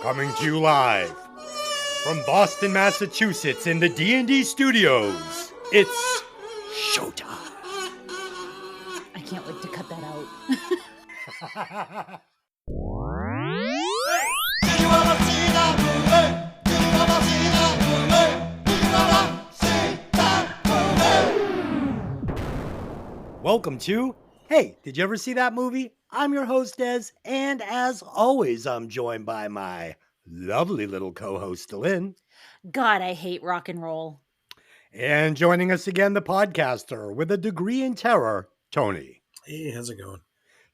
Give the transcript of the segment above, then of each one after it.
Coming to you live from Boston, Massachusetts in the D&D studios, it's showtime. I can't wait to cut that out. Do you wanna see that movie? Do you wanna see that movie? Do you wanna see that movie? Welcome to Hey, did you ever see that movie? I'm your host, Des, and as always, I'm joined by my lovely little co-host, Lynn. God, I hate rock and roll. And joining us again, the podcaster with a degree in terror, Tony. Hey, how's it going?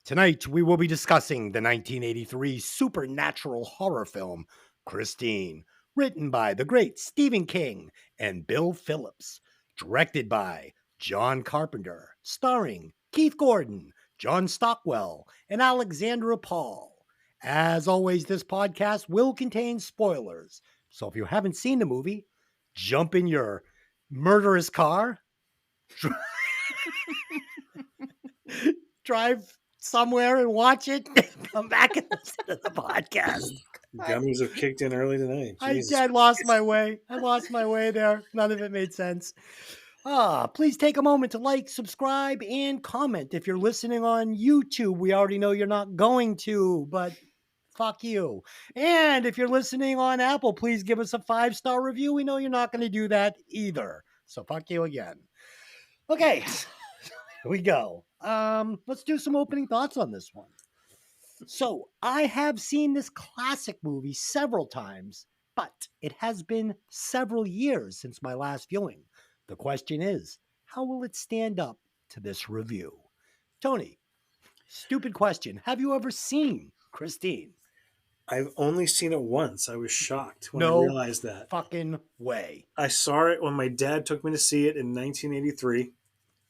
Tonight, we will be discussing the 1983 supernatural horror film, Christine, written by the great Stephen King and Bill Phillips, directed by John Carpenter, starring Keith Gordon, John Stockwell, and Alexandra Paul. As always, this podcast will contain spoilers, so if you haven't seen the movie, jump in your murderous car, drive somewhere and watch it, and come back and listen to the podcast. Gummies have kicked in early tonight. I lost my way. I lost my way there. None of it made sense. Please take a moment to like, subscribe, and comment. If you're listening on YouTube, we already know you're not going to, but fuck you. And if you're listening on Apple, please give us a 5-star review. We know you're not going to do that either. So fuck you again. Okay, here we go. Let's do some opening thoughts on this one. So I have seen this classic movie several times, but it has been several years since my last viewing. The question is, how will it stand up to this review? Tony, stupid question. Have you ever seen Christine? I've only seen it once. I was shocked when No I realized that. Fucking way. I saw it when my dad took me to see it in 1983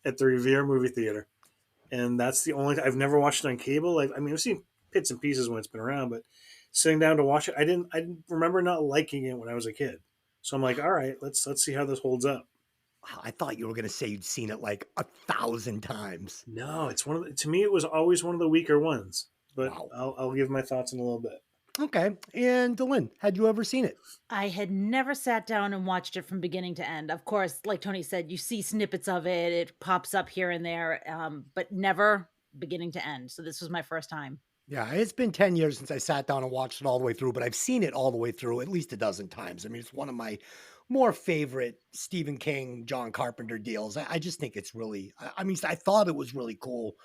at the Revere movie theater. And that's the only I've never watched it on cable. I've seen bits and pieces when it's been around, but sitting down to watch it, I didn't remember not liking it when I was a kid. So I'm like, all right, let's see how this holds up. I thought you were going to say you'd seen it like 1,000 times. No, it's to me it was always one of the weaker ones. But Wow. I'll give my thoughts in a little bit. Okay. And Dylan, had you ever seen it? I had never sat down and watched it from beginning to end. Of course, like Tony said, you see snippets of it. It pops up here and there, but never beginning to end. So this was my first time. Yeah, it's been 10 years since I sat down and watched it all the way through, but I've seen it all the way through at least a dozen times. I mean, it's one of my more favorite Stephen King, John Carpenter deals. I just think it's really, I thought it was really cool.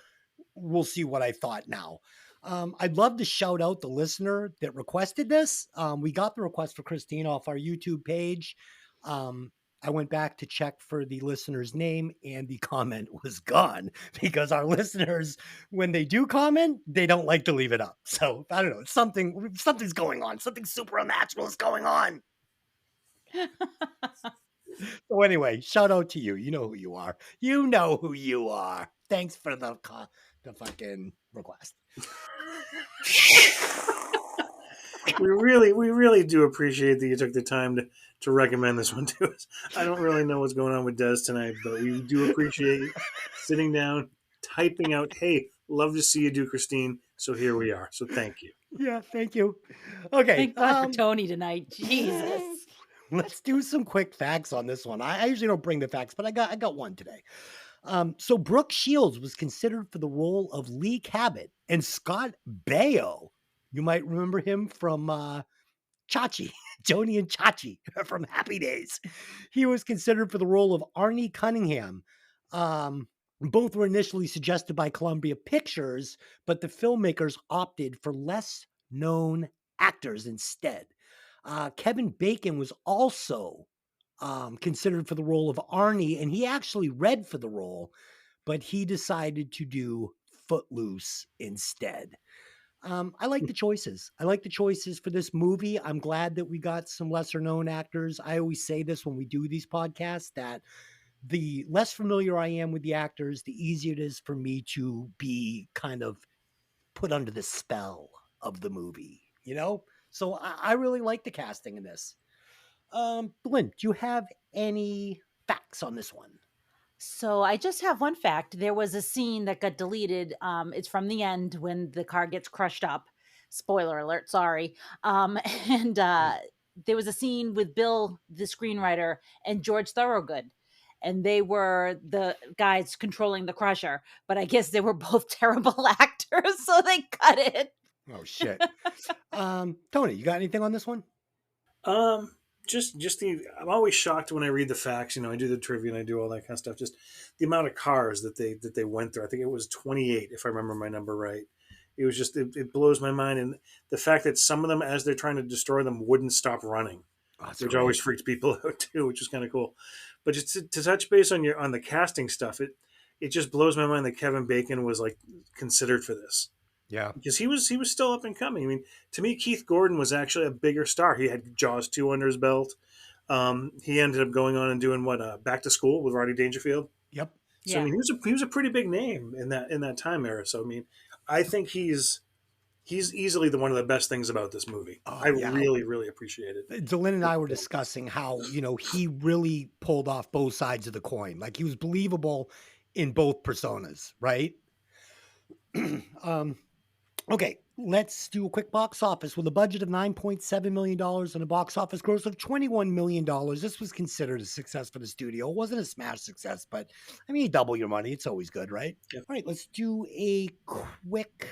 We'll see what I thought now. I'd love to shout out the listener that requested this. We got the request for Christine off our YouTube page. I went back to check for the listener's name and the comment was gone because our listeners, when they do comment, they don't like to leave it up. So I don't know. Something's going on. Something supernatural is going on. So anyway, shout out to you. You know who you are. You know who you are. Thanks for the fucking request. we really do appreciate that you took the time to recommend this one to us. I don't really know what's going on with Des tonight, but we do appreciate sitting down, typing out, hey, love to see you do Christine. So here we are. So thank you. Yeah, thank you. Okay. Thank God for Tony tonight. Jesus. Let's do some quick facts on this one. I usually don't bring the facts, but I got one today. So Brooke Shields was considered for the role of Lee Cabot, and Scott Baio, you might remember him from Chachi, Joni and Chachi from Happy Days. He was considered for the role of Arnie Cunningham. Both were initially suggested by Columbia Pictures, but the filmmakers opted for less known actors instead. Kevin Bacon was also considered for the role of Arnie, and he actually read for the role, but he decided to do Footloose instead. I like the choices. I like the choices for this movie. I'm glad that we got some lesser known actors. I always say this when we do these podcasts, that the less familiar I am with the actors, the easier it is for me to be kind of put under the spell of the movie, you know? So I really like the casting in this. Lynn, do you have any facts on this one? So I just have one fact. There was a scene that got deleted. It's from the end when the car gets crushed up. Spoiler alert, sorry. And there was a scene with Bill, the screenwriter, and George Thorogood. And they were the guys controlling the Crusher, but I guess they were both terrible actors, so they cut it. Oh shit. Tony, you got anything on this one? Um, just the I'm always shocked when I read the facts. I do the trivia and I do all that kind of stuff. Just the amount of cars that they went through. I think it was 28, if I remember my number right. It was just it blows my mind, and the fact that some of them, as they're trying to destroy them, wouldn't stop running, Oh, that's which great. always freaks people out too, which is kind of cool. But just to touch base on the casting stuff, it just blows my mind that Kevin Bacon was like considered for this Yeah. because he was still up and coming. I mean, to me, Keith Gordon was actually a bigger star. He had Jaws 2 under his belt. He ended up going on and doing Back to School with Rodney Dangerfield. Yep. So I Yeah. mean, he was a pretty big name in that time era. So I mean, I think he's easily one of the best things about this movie. Oh, I yeah. really really appreciate it. Dylan and I were discussing how, he really pulled off both sides of the coin. Like he was believable in both personas, right? Okay, let's do a quick box office. With a budget of $9.7 million and a box office gross of $21 million, this was considered a success for the studio. It wasn't a smash success, but I mean, you double your money. It's always good, right? Yep. All right, let's do a quick.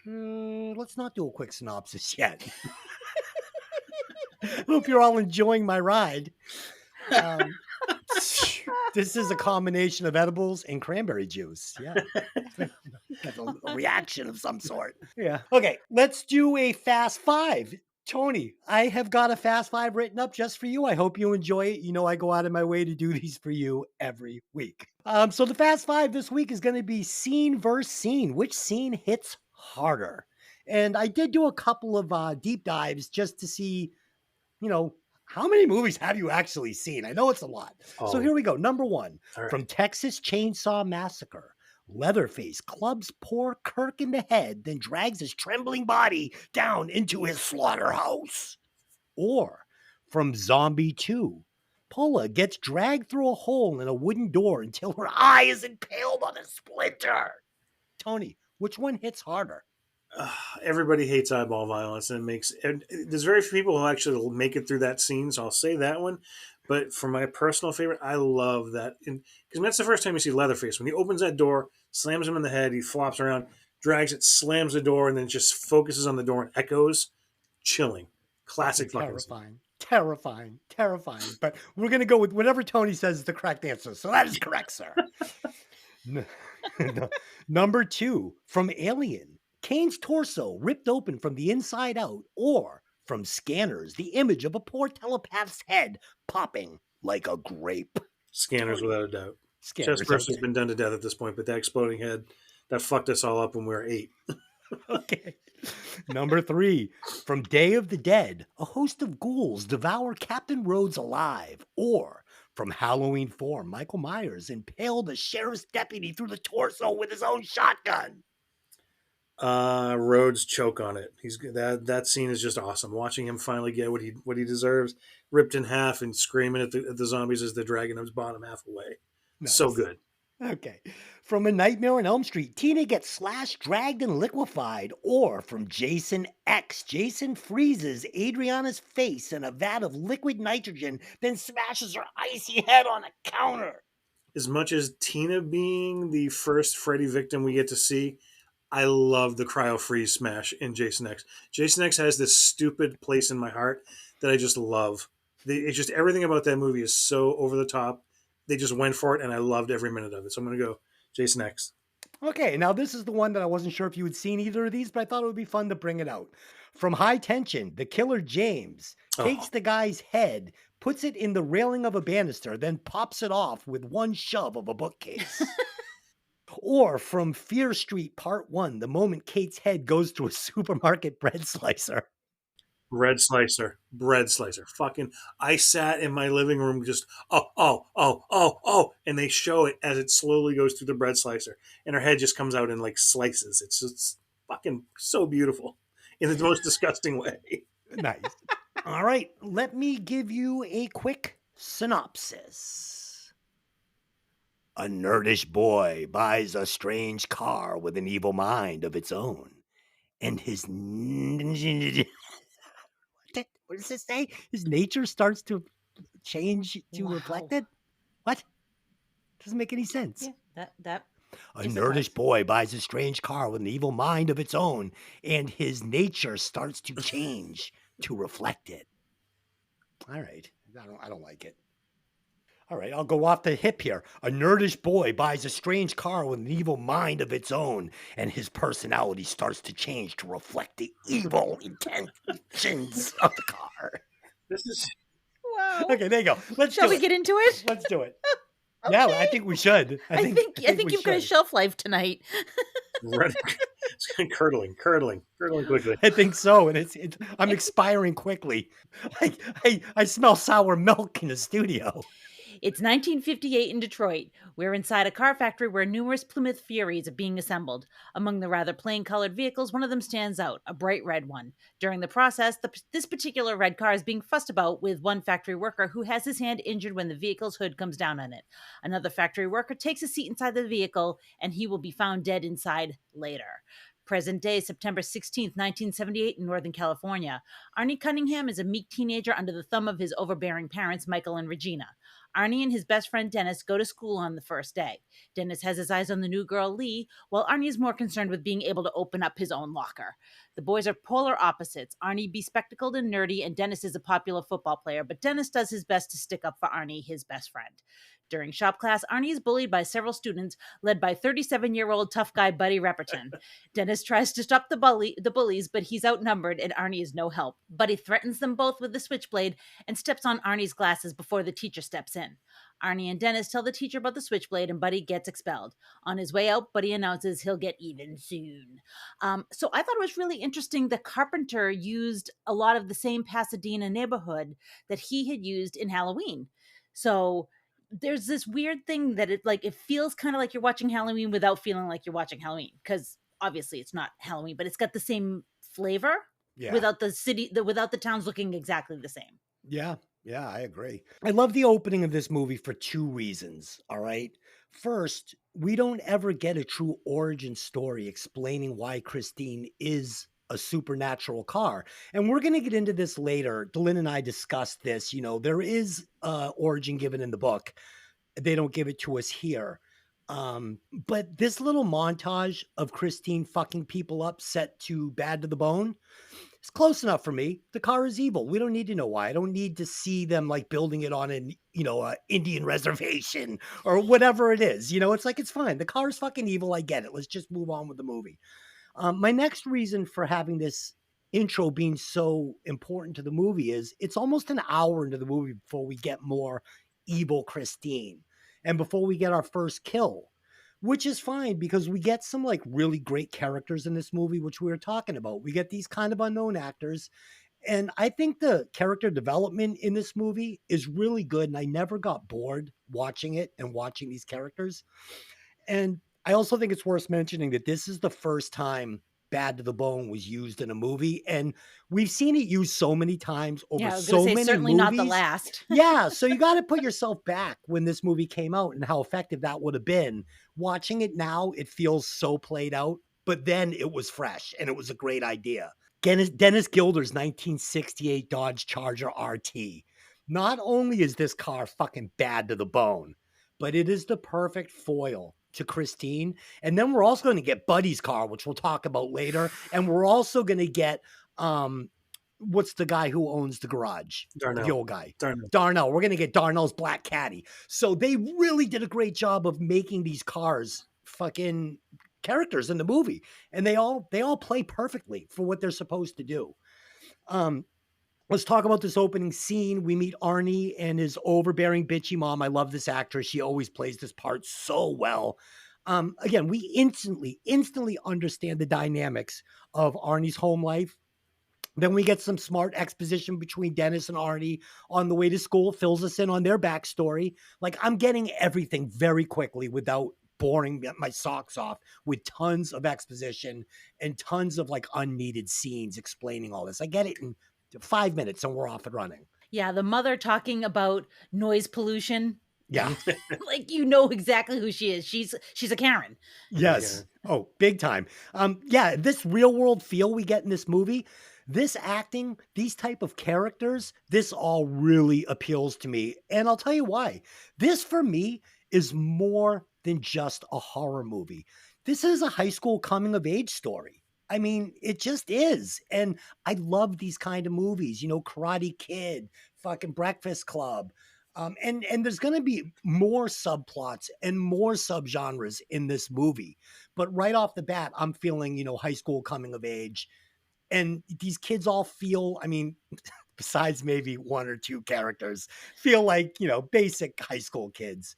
Let's not do a quick synopsis yet. Hope you're all enjoying my ride. This is a combination of edibles and cranberry juice. Yeah. That's a reaction of some sort. Yeah. Okay. Let's do a fast five. Tony, I have got a fast five written up just for you. I hope you enjoy it. I go out of my way to do these for you every week. So the fast five this week is going to be scene versus scene. Which scene hits harder? And I did do a couple of deep dives just to see, how many movies have you actually seen? I know it's a lot. So Oh. here we go. Number one, All right. from Texas Chainsaw Massacre. Leatherface clubs poor Kirk in the head, then drags his trembling body down into his slaughterhouse. Or from Zombie 2. Paula gets dragged through a hole in a wooden door until her eye is impaled on a splinter. Tony, which one hits harder? Everybody hates eyeball violence, and there's very few people who actually make it through that scene. So I'll say that one. But for my personal favorite, I love that because that's the first time you see Leatherface when he opens that door, slams him in the head, he flops around, drags it, slams the door, and then just focuses on the door and echoes. Chilling, classic fucking scene. Terrifying. But we're going to go with whatever Tony says is the correct answer. So that is correct, sir. Number two, from Alien. Kane's torso ripped open from the inside out, or from Scanners, the image of a poor telepath's head popping like a grape. Scanners, without a doubt. Scanners. Chess Person's been done to death at this point, but that exploding head that fucked us all up when we were 8. Okay. Number three, from Day of the Dead, a host of ghouls devour Captain Rhodes alive. Or from Halloween 4, Michael Myers impaled a sheriff's deputy through the torso with his own shotgun. Rhodes choke on it. That scene is just awesome. Watching him finally get what he deserves, ripped in half and screaming at the zombies as they're dragging his bottom half away. Nice. So good. Okay. From A Nightmare on Elm Street, Tina gets slashed, dragged, and liquefied. Or from Jason X, Jason freezes Adriana's face in a vat of liquid nitrogen, then smashes her icy head on a counter. As much as Tina being the first Freddy victim we get to see, I love the cryo freeze smash in Jason X. Jason X has this stupid place in my heart that I just love. It's just everything about that movie is so over the top. They just went for it, and I loved every minute of it. So I'm going to go Jason X. Okay, now this is the one that I wasn't sure if you had seen either of these, but I thought it would be fun to bring it out. From High Tension, the killer James takes the guy's head, puts it in the railing of a banister, then pops it off with one shove of a bookcase. Or from Fear Street Part 1, the moment Kate's head goes through a supermarket bread slicer. Bread slicer. Fucking, I sat in my living room just, oh. And they show it as it slowly goes through the bread slicer. And her head just comes out in like slices. It's just fucking so beautiful in the most disgusting way. Nice. All right, let me give you a quick synopsis. A nerdish boy buys a strange car with an evil mind of its own. and his what does it say? His nature starts to change to reflect Wow. it. What? Doesn't make any sense. Yeah, that A Yes, it nerdish does. boy buys a strange car with an evil mind of its own, and his nature starts to change to reflect it. All right. I don't like it. All right, I'll go off the hip here. A nerdish boy buys a strange car with an evil mind of its own, and his personality starts to change to reflect the evil intentions of the car. This is Wow. Okay, there you go. Let's Shall do we it. get into it? Let's do it. Yeah, I think we should. I think we you've got a should. shelf life tonight. running, it's curdling quickly. I think so, and it's I'm expiring quickly. I smell sour milk in the studio. It's 1958 in Detroit. We're inside a car factory where numerous Plymouth Furies are being assembled. Among the rather plain colored vehicles, one of them stands out, a bright red one. During the process, this particular red car is being fussed about with one factory worker who has his hand injured when the vehicle's hood comes down on it. Another factory worker takes a seat inside the vehicle, and he will be found dead inside later. Present day, September 16th, 1978, in Northern California. Arnie Cunningham is a meek teenager under the thumb of his overbearing parents, Michael and Regina. Arnie and his best friend Dennis go to school on the first day. Dennis has his eyes on the new girl, Lee, while Arnie is more concerned with being able to open up his own locker. The boys are polar opposites. Arnie bespectacled and nerdy, and Dennis is a popular football player, but Dennis does his best to stick up for Arnie, his best friend. During shop class, Arnie is bullied by several students, led by 37-year-old tough guy Buddy Repperton. Dennis tries to stop the bullies, but he's outnumbered, and Arnie is no help. Buddy threatens them both with the switchblade and steps on Arnie's glasses before the teacher steps in. Arnie and Dennis tell the teacher about the switchblade, and Buddy gets expelled. On his way out, Buddy announces he'll get even soon. So I thought it was really interesting that Carpenter used a lot of the same Pasadena neighborhood that he had used in Halloween. So there's this weird thing that it feels kind of like you're watching Halloween without feeling like you're watching Halloween, because obviously it's not Halloween, but it's got the same flavor Yeah. without the towns looking exactly the same. Yeah, I agree. I love the opening of this movie for two reasons. All right. First, we don't ever get a true origin story explaining why Christine is a supernatural car. And we're going to get into this later. Delyn and I discussed this. You know, there is origin given in the book. They don't give it to us here. But this little montage of Christine fucking people up set to Bad to the Bone, it's close enough for me. The car is evil. We don't need to know why. I don't need to see them like building it on an, Indian reservation or whatever it is. It's like, it's fine. The car is fucking evil. I get it. Let's just move on with the movie. My next reason for having this intro being so important to the movie is it's almost an hour into the movie before we get more evil Christine and before we get our first kill, which is fine because we get some like really great characters in this movie, which we were talking about. We get these kind of unknown actors. And I think the character development in this movie is really good. And I never got bored watching it and watching these characters. And I also think it's worth mentioning that this is the first time Bad to the Bone was used in a movie. And we've seen it used so many times over Yeah, I was so going to say many certainly movies. not the last. Yeah, so you got to put yourself back when this movie came out and how effective that would have been. Watching it now, it feels so played out, but then it was fresh and it was a great idea. Dennis Gilder's 1968 Dodge Charger RT. Not only is this car fucking bad to the bone, but it is the perfect foil to Christine. And then we're also going to get Buddy's car, which we'll talk about later. And we're also going to get what's the guy who owns the garage? Darnell. The old guy. Darnell. We're going to get Darnell's black caddy. So they really did a great job of making these cars fucking characters in the movie. And they all play perfectly for what they're supposed to do. Let's talk about this opening scene. We meet Arnie and his overbearing bitchy mom. I love this actress. She always plays this part so well. Again, we instantly understand the dynamics of Arnie's home life. Then we get some smart exposition between Dennis and Arnie on the way to school, fills us in on their backstory. Like, I'm getting everything very quickly without boring my socks off with tons of exposition and tons of like unneeded scenes explaining all this. I get it in 5 minutes and we're off and running. Yeah, the mother talking about noise pollution Yeah. Like, you know exactly who she is. She's a Karen. Yes. Oh, big time. Yeah, this real world feel we get in this movie, this acting, these type of characters, this all really appeals to me. And I'll tell you why. This for me is more than just a horror movie. This is a high school coming of age story. I mean, it just is. And I love these kind of movies, Karate Kid, fucking Breakfast Club. And there's going to be more subplots and more subgenres in this movie. But right off the bat, I'm feeling, high school coming of age. And these kids all feel, I mean, besides maybe one or two characters, feel like, basic high school kids.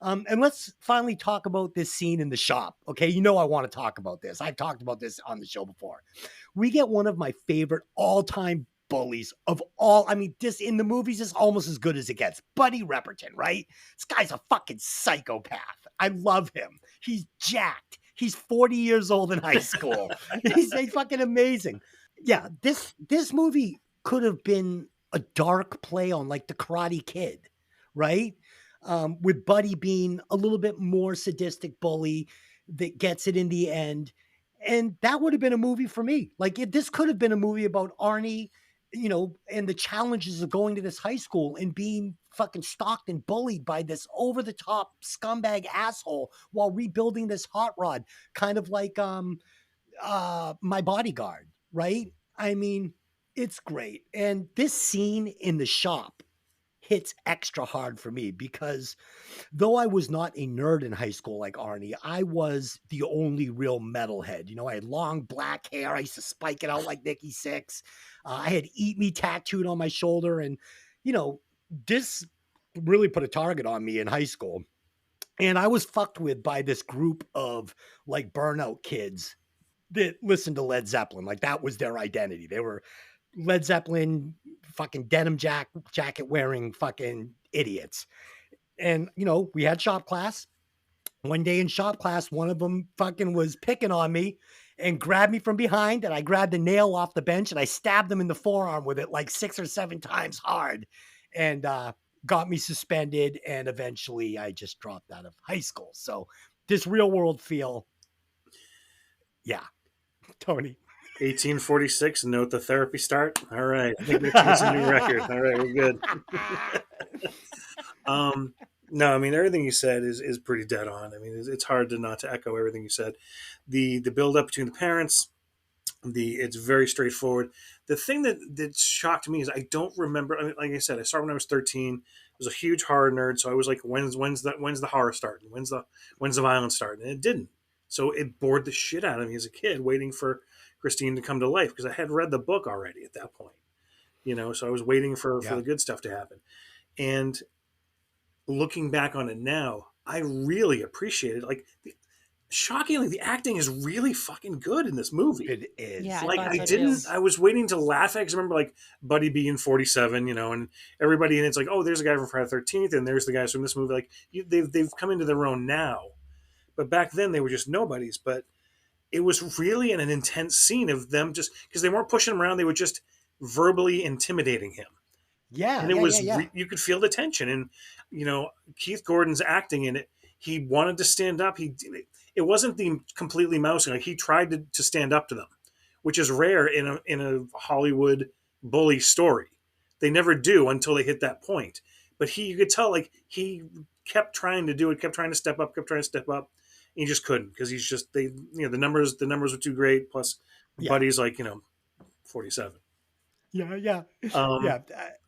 And let's finally talk about this scene in the shop. Okay. I want to talk about this. I've talked about this on the show before. We get one of my favorite all time bullies of all. I mean, this in the movies is almost as good as it gets. Buddy Repperton, right? This guy's a fucking psychopath. I love him. He's jacked. He's 40 years old in high school. he's fucking amazing. Yeah, this movie could have been a dark play on like the Karate Kid, right? With Buddy being a little bit more sadistic bully that gets it in the end. And that would have been a movie for me. Like this could have been a movie about Arnie, and the challenges of going to this high school and being fucking stalked and bullied by this over the top scumbag asshole while rebuilding this hot rod, kind of like My Bodyguard, right? I mean, it's great. And this scene in the shop hits extra hard for me because though I was not a nerd in high school like Arnie, I was the only real metalhead. I had long black hair. I used to spike it out like Nikki Sixx. I had Eat Me tattooed on my shoulder. And, this really put a target on me in high school. And I was fucked with by this group of like burnout kids that listened to Led Zeppelin. Like that was their identity. They were Led Zeppelin, fucking denim jacket wearing fucking idiots. And, we had shop class. One day in shop class, one of them fucking was picking on me and grabbed me from behind. And I grabbed a nail off the bench and I stabbed him in the forearm with it like 6 or 7 times hard. And got me suspended. And eventually I just dropped out of high school. So this real world feel. Yeah. Tony. 1846, note the therapy start. All right. I think that's a new record. All right, we're good. No, I mean, everything you said is pretty dead on. I mean, it's hard not to echo everything you said. The build up between the parents, it's very straightforward. The thing that shocked me is I don't remember. I mean, like I said, I started when I was 13. I was a huge horror nerd, so I was like, when's the horror starting? When's the violence starting? And it didn't. So it bored the shit out of me as a kid, waiting for Christine to come to life because I had read the book already at that point. So I was waiting for the good stuff to happen. And looking back on it now, I really appreciate it. Like, shockingly, the acting is really fucking good in this movie. It is. Yeah, Like, I thought so too. I was waiting to laugh at because I remember like Buddy being 47, and everybody, and it's like, oh, there's a guy from Friday the 13th, and there's the guys from this movie. Like, they've come into their own now. But back then they were just nobodies. But it was really an intense scene of them just because they weren't pushing him around. They were just verbally intimidating him. Yeah. And it was, you could feel the tension. And, Keith Gordon's acting in it, he wanted to stand up. It wasn't the completely mousing. Like he tried to stand up to them, which is rare in a Hollywood bully story. They never do until they hit that point. But you could tell like he kept trying to do it, kept trying to step up. He just couldn't because he's just the numbers were too great. Plus, Buddy's like 47. Yeah. Yeah.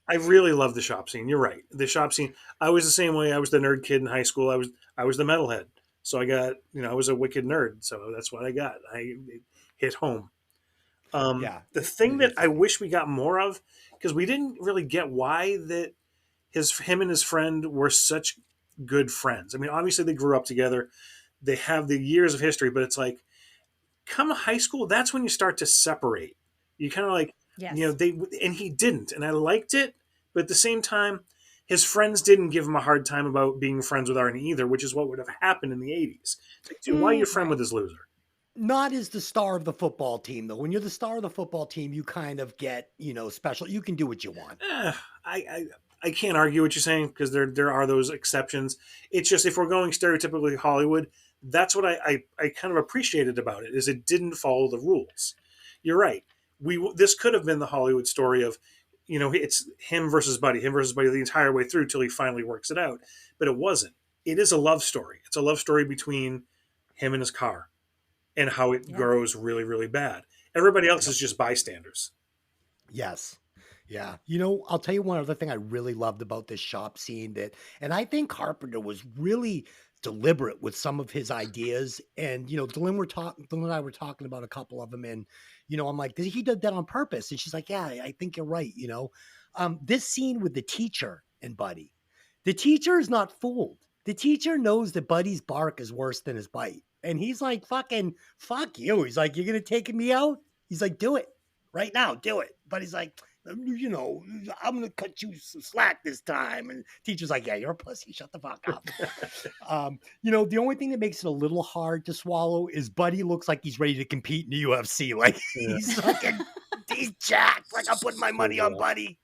I really love the shop scene. You're right. The shop scene. I was the same way. I was the nerd kid in high school. I was the metalhead. So I got I was a wicked nerd. So that's what I got. It hit home. The thing that I wish we got more of because we didn't really get why that him and his friend were such good friends. I mean, obviously they grew up together. They have the years of history, but it's like, come high school, that's when you start to separate. You kind of like, Yes. and he didn't, and I liked it, but at the same time, his friends didn't give him a hard time about being friends with Arnie either, which is what would have happened in the 80s. It's like, dude, why are you friend with this loser? Not as the star of the football team, though. When you're the star of the football team, you kind of get, special. You can do what you want. I can't argue what you're saying because there are those exceptions. It's just if we're going stereotypically Hollywood, that's what I kind of appreciated about it is it didn't follow the rules. You're right. This could have been the Hollywood story of, it's him versus Buddy the entire way through till he finally works it out. But it wasn't. It is a love story. It's a love story between him and his car, and how it Yeah. grows really really bad. Everybody else Yep. is just bystanders. Yes. Yeah. I'll tell you one other thing I really loved about this shop scene and I think Carpenter was really deliberate with some of his ideas. And, Dylan and I were talking about a couple of them. And, I'm like, he did that on purpose. And she's like, yeah, I think you're right. This scene with the teacher and Buddy, the teacher is not fooled. The teacher knows that Buddy's bark is worse than his bite. And he's like, fucking, fuck you. He's like, you're going to take me out? He's like, do it right now. Do it. But he's like, I'm going to cut you some slack this time. And teacher's like, yeah, you're a pussy. Shut the fuck up. The only thing that makes it a little hard to swallow is Buddy looks like he's ready to compete in the UFC. Like he's fucking, he's jacked. Like I'm putting my money on Buddy.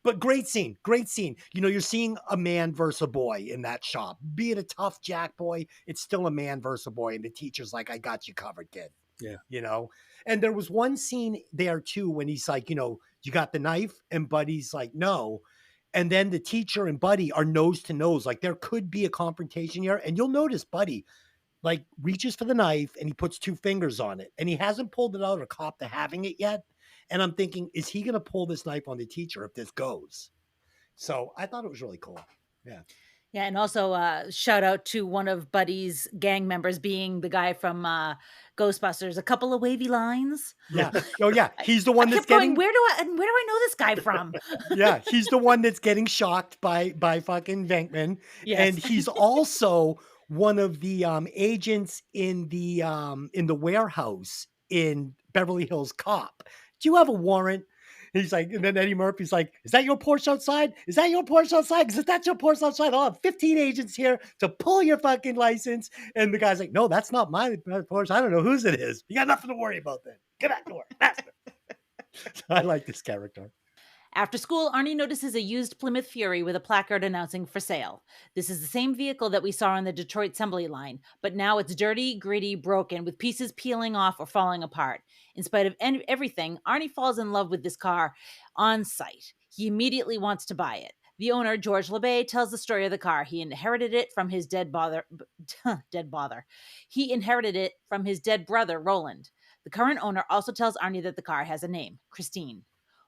But great scene, great scene. You're seeing a man versus a boy in that shop. Be it a tough jack boy, it's still a man versus a boy. And the teacher's like, I got you covered, kid. Yeah. And there was one scene there too when he's like, you got the knife? And Buddy's like, no. And then the teacher and Buddy are nose to nose. Like there could be a confrontation here. And you'll notice Buddy like reaches for the knife and he puts two fingers on it. And he hasn't pulled it out or copped to having it yet. And I'm thinking, is he going to pull this knife on the teacher if this goes? So I thought it was really cool. Yeah. Yeah, and also shout out to one of Buddy's gang members being the guy from Ghostbusters. A couple of wavy lines. Yeah. Oh yeah. He's the one I that's kept going, getting. where do I know this guy from? Yeah, he's the one that's getting shocked by fucking Venkman, Yes. and he's also one of the agents in the warehouse in Beverly Hills Cop. Do you have a warrant? He's like, and then Eddie Murphy's like, is that your Porsche outside? Is that your Porsche outside? Because if that's your Porsche outside, I'll have 15 agents here to pull your fucking license. And the guy's like, no, that's not my Porsche. I don't know whose it is. You got nothing to worry about then. Get back to work. I like this character. After school, Arnie notices a used Plymouth Fury with a placard announcing for sale. This is the same vehicle that we saw on the Detroit assembly line, but now it's dirty, gritty, broken, with pieces peeling off or falling apart. In spite of everything, Arnie falls in love with this car on sight. He immediately wants to buy it. The owner, George LeBay, tells the story of the car. He inherited it from his dead bother. He inherited it from his dead brother, Roland. The current owner also tells Arnie that the car has a name, Christine.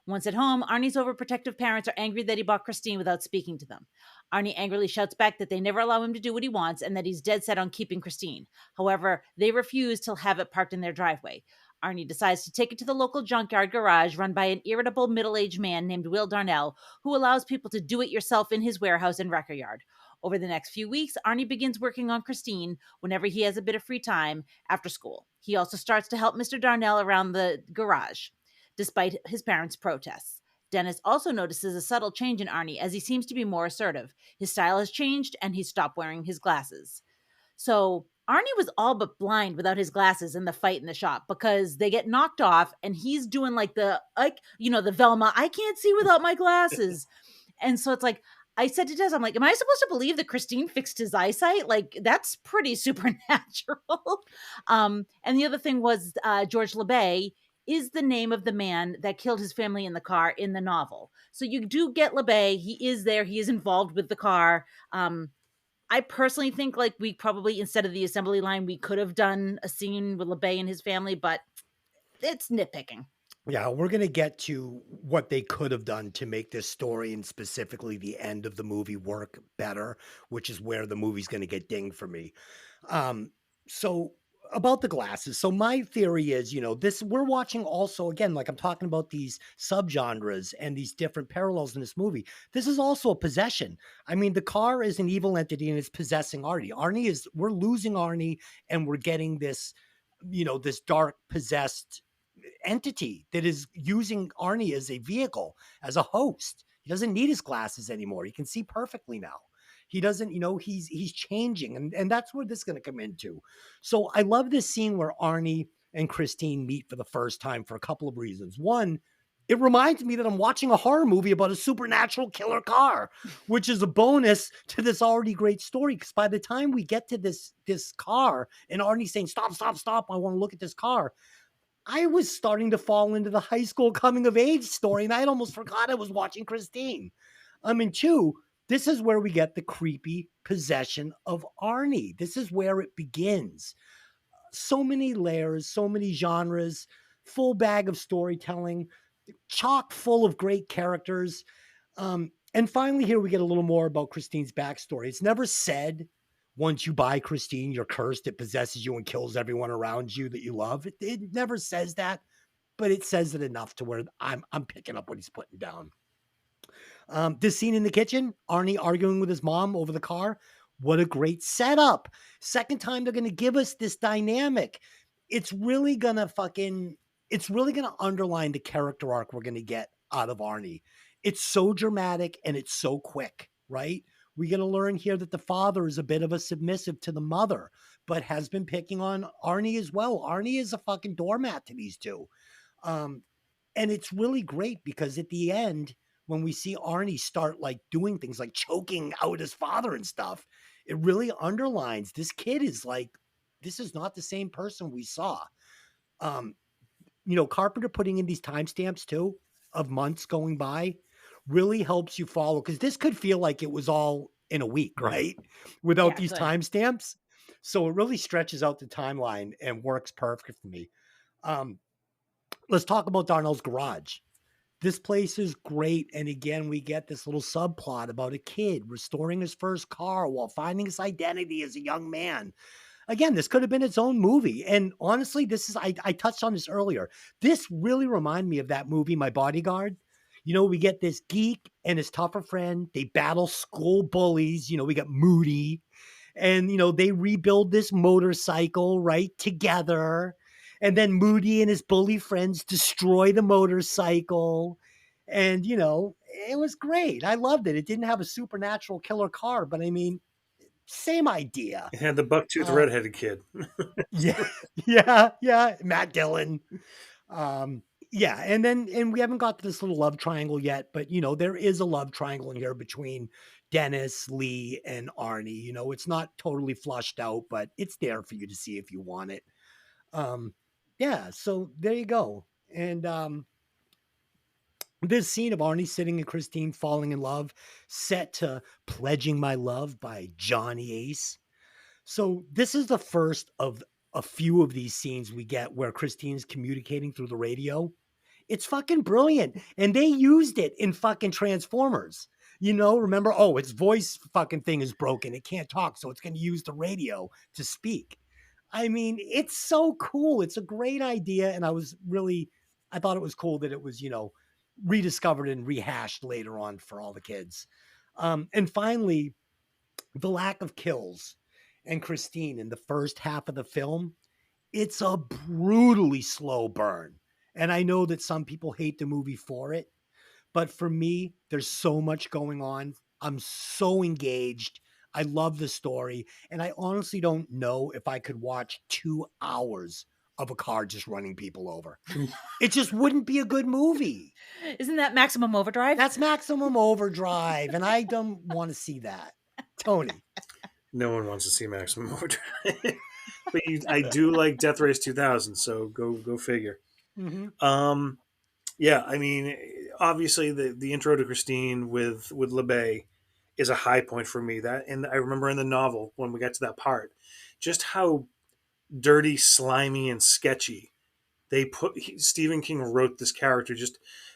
Once at home, Arnie's overprotective parents are angry that he bought Christine without speaking to them. Arnie angrily shouts back that they never allow him to do what he wants and that he's dead set on keeping Christine. However, they refuse to have it parked in their driveway. Arnie decides to take it to the local junkyard garage run by an irritable middle-aged man named Will Darnell, who allows people to do it yourself in his warehouse and wrecker yard. Over the next few weeks, Arnie begins working on Christine whenever he has a bit of free time after school. He also starts to help Mr. Darnell around the garage, despite his parents' protests. Dennis also notices a subtle change in Arnie as he seems to be more assertive. His style has changed and he's stopped wearing his glasses. So Arnie was all but blind without his glasses in the fight in the shop because they get knocked off and he's doing like the Velma, I can't see without my glasses. And so it's like, I said to Des, I'm like, am I supposed to believe that Christine fixed his eyesight? Like, that's pretty supernatural. And the other thing was George LeBay is the name of the man that killed his family in the car in the novel. So you do get LeBay. He is there. He is involved with the car. I personally think like we probably, instead of the assembly line, we could have done a scene with LeBay and his family, but it's nitpicking. Yeah, we're going to get to what they could have done to make this story and specifically the end of the movie work better, which is where the movie's going to get dinged for me. So about the glasses. So my theory is, we're watching also, again, like I'm talking about these subgenres and these different parallels in this movie. This is also a possession. I mean, the car is an evil entity and it's possessing Arnie. We're losing Arnie and we're getting this, this dark possessed entity that is using Arnie as a vehicle, as a host. He doesn't need his glasses anymore. He can see perfectly now. He doesn't, he's changing. And that's where this is going to come into. So I love this scene where Arnie and Christine meet for the first time for a couple of reasons. One, It reminds me that I'm watching a horror movie about a supernatural killer car, which is a bonus to this already great story. Because by the time we get to this car, and Arnie's saying, "Stop, stop, stop! I want to look at this car," I was starting to fall into the high school coming of age story, and I had almost forgot I was watching Christine. I mean, two, this is where we get the creepy possession of Arnie. This is where it begins. So many layers, so many genres, full bag of storytelling, chock full of great characters. And finally, here we get a little more about Christine's backstory. It's never said once you buy Christine, you're cursed, it possesses you and kills everyone around you that you love. It never says that, but it says it enough to where I'm picking up what he's putting down. This scene in the kitchen, Arnie arguing with his mom over the car. What a great setup. Second time they're going to give us this dynamic. It's really going to underline the character arc we're going to get out of Arnie. It's so dramatic and it's so quick, right? We're going to learn here that the father is a bit of a submissive to the mother, but has been picking on Arnie as well. Arnie is a fucking doormat to these two. And it's really great because at the end, when we see Arnie start like doing things like choking out his father and stuff, it really underlines this kid is like, this is not the same person we saw. Carpenter putting in these timestamps too of months going by really helps you follow, because this could feel like it was all in a week, right? Without these timestamps. So it really stretches out the timeline and works perfect for me. Let's talk about Darnell's garage. This place is great. And again, we get this little subplot about a kid restoring his first car while finding his identity as a young man. Again, this could have been its own movie. And honestly, I touched on this earlier. This really reminded me of that movie, My Bodyguard. We get this geek and his tougher friend. They battle school bullies. We got Moody. And, they rebuild this motorcycle, right, together. And then Moody and his bully friends destroy the motorcycle. And, it was great. I loved it. It didn't have a supernatural killer car, but I mean, same idea. It had the buck-toothed redheaded kid. Yeah. Matt Dillon. And we haven't got to this little love triangle yet, but there is a love triangle in here between Dennis, Lee, and Arnie. It's not totally flushed out, but it's there for you to see if you want it. So there you go. And this scene of Arnie sitting and Christine falling in love, set to Pledging My Love by Johnny Ace. So this is the first of a few of these scenes we get where Christine's communicating through the radio. It's fucking brilliant. And they used it in fucking Transformers. Remember, its voice fucking thing is broken. It can't talk, so it's going to use the radio to speak. I mean, it's so cool. It's a great idea. And I thought it was cool that it was, rediscovered and rehashed later on for all the kids. And finally, the lack of kills and Christine in the first half of the film. It's a brutally slow burn. And I know that some people hate the movie for it, but for me, there's so much going on. I'm so engaged. I love the story. And I honestly don't know if I could watch 2 hours of a car just running people over. It just wouldn't be a good movie. Isn't that Maximum Overdrive? That's Maximum Overdrive. And I don't want to see that. Tony. No one wants to see Maximum Overdrive. But I do like Death Race 2000, so go figure. Mm-hmm. Yeah, I mean, obviously the intro to Christine with LeBay is a high point for me. And I remember in the novel when we got to that part, just how dirty, slimy, and sketchy Stephen King wrote this character.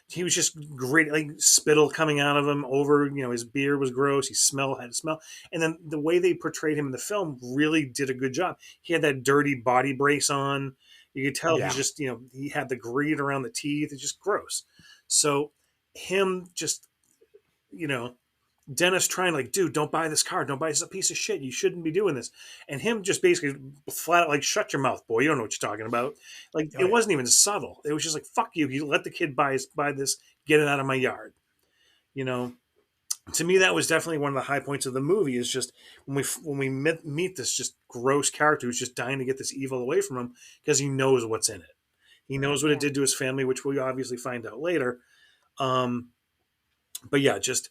He was just great, like spittle coming out of him over, his beard was gross. He had a smell. And then the way they portrayed him in the film really did a good job. He had that dirty body brace on. You could tell he's just, he had the greed around the teeth. It's just gross. So him just, Dennis trying like, dude, don't buy this car. Don't buy this. It's a piece of shit. You shouldn't be doing this. And him just basically flat out like, shut your mouth, boy. You don't know what you're talking about. Like, it wasn't even subtle. It was just like, fuck you. You let the kid buy this. Get it out of my yard. To me, that was definitely one of the high points of the movie, is just when we meet this just gross character who's just dying to get this evil away from him because he knows what's in it. He knows what it Yeah. did to his family, which we obviously find out later. Um, but yeah, just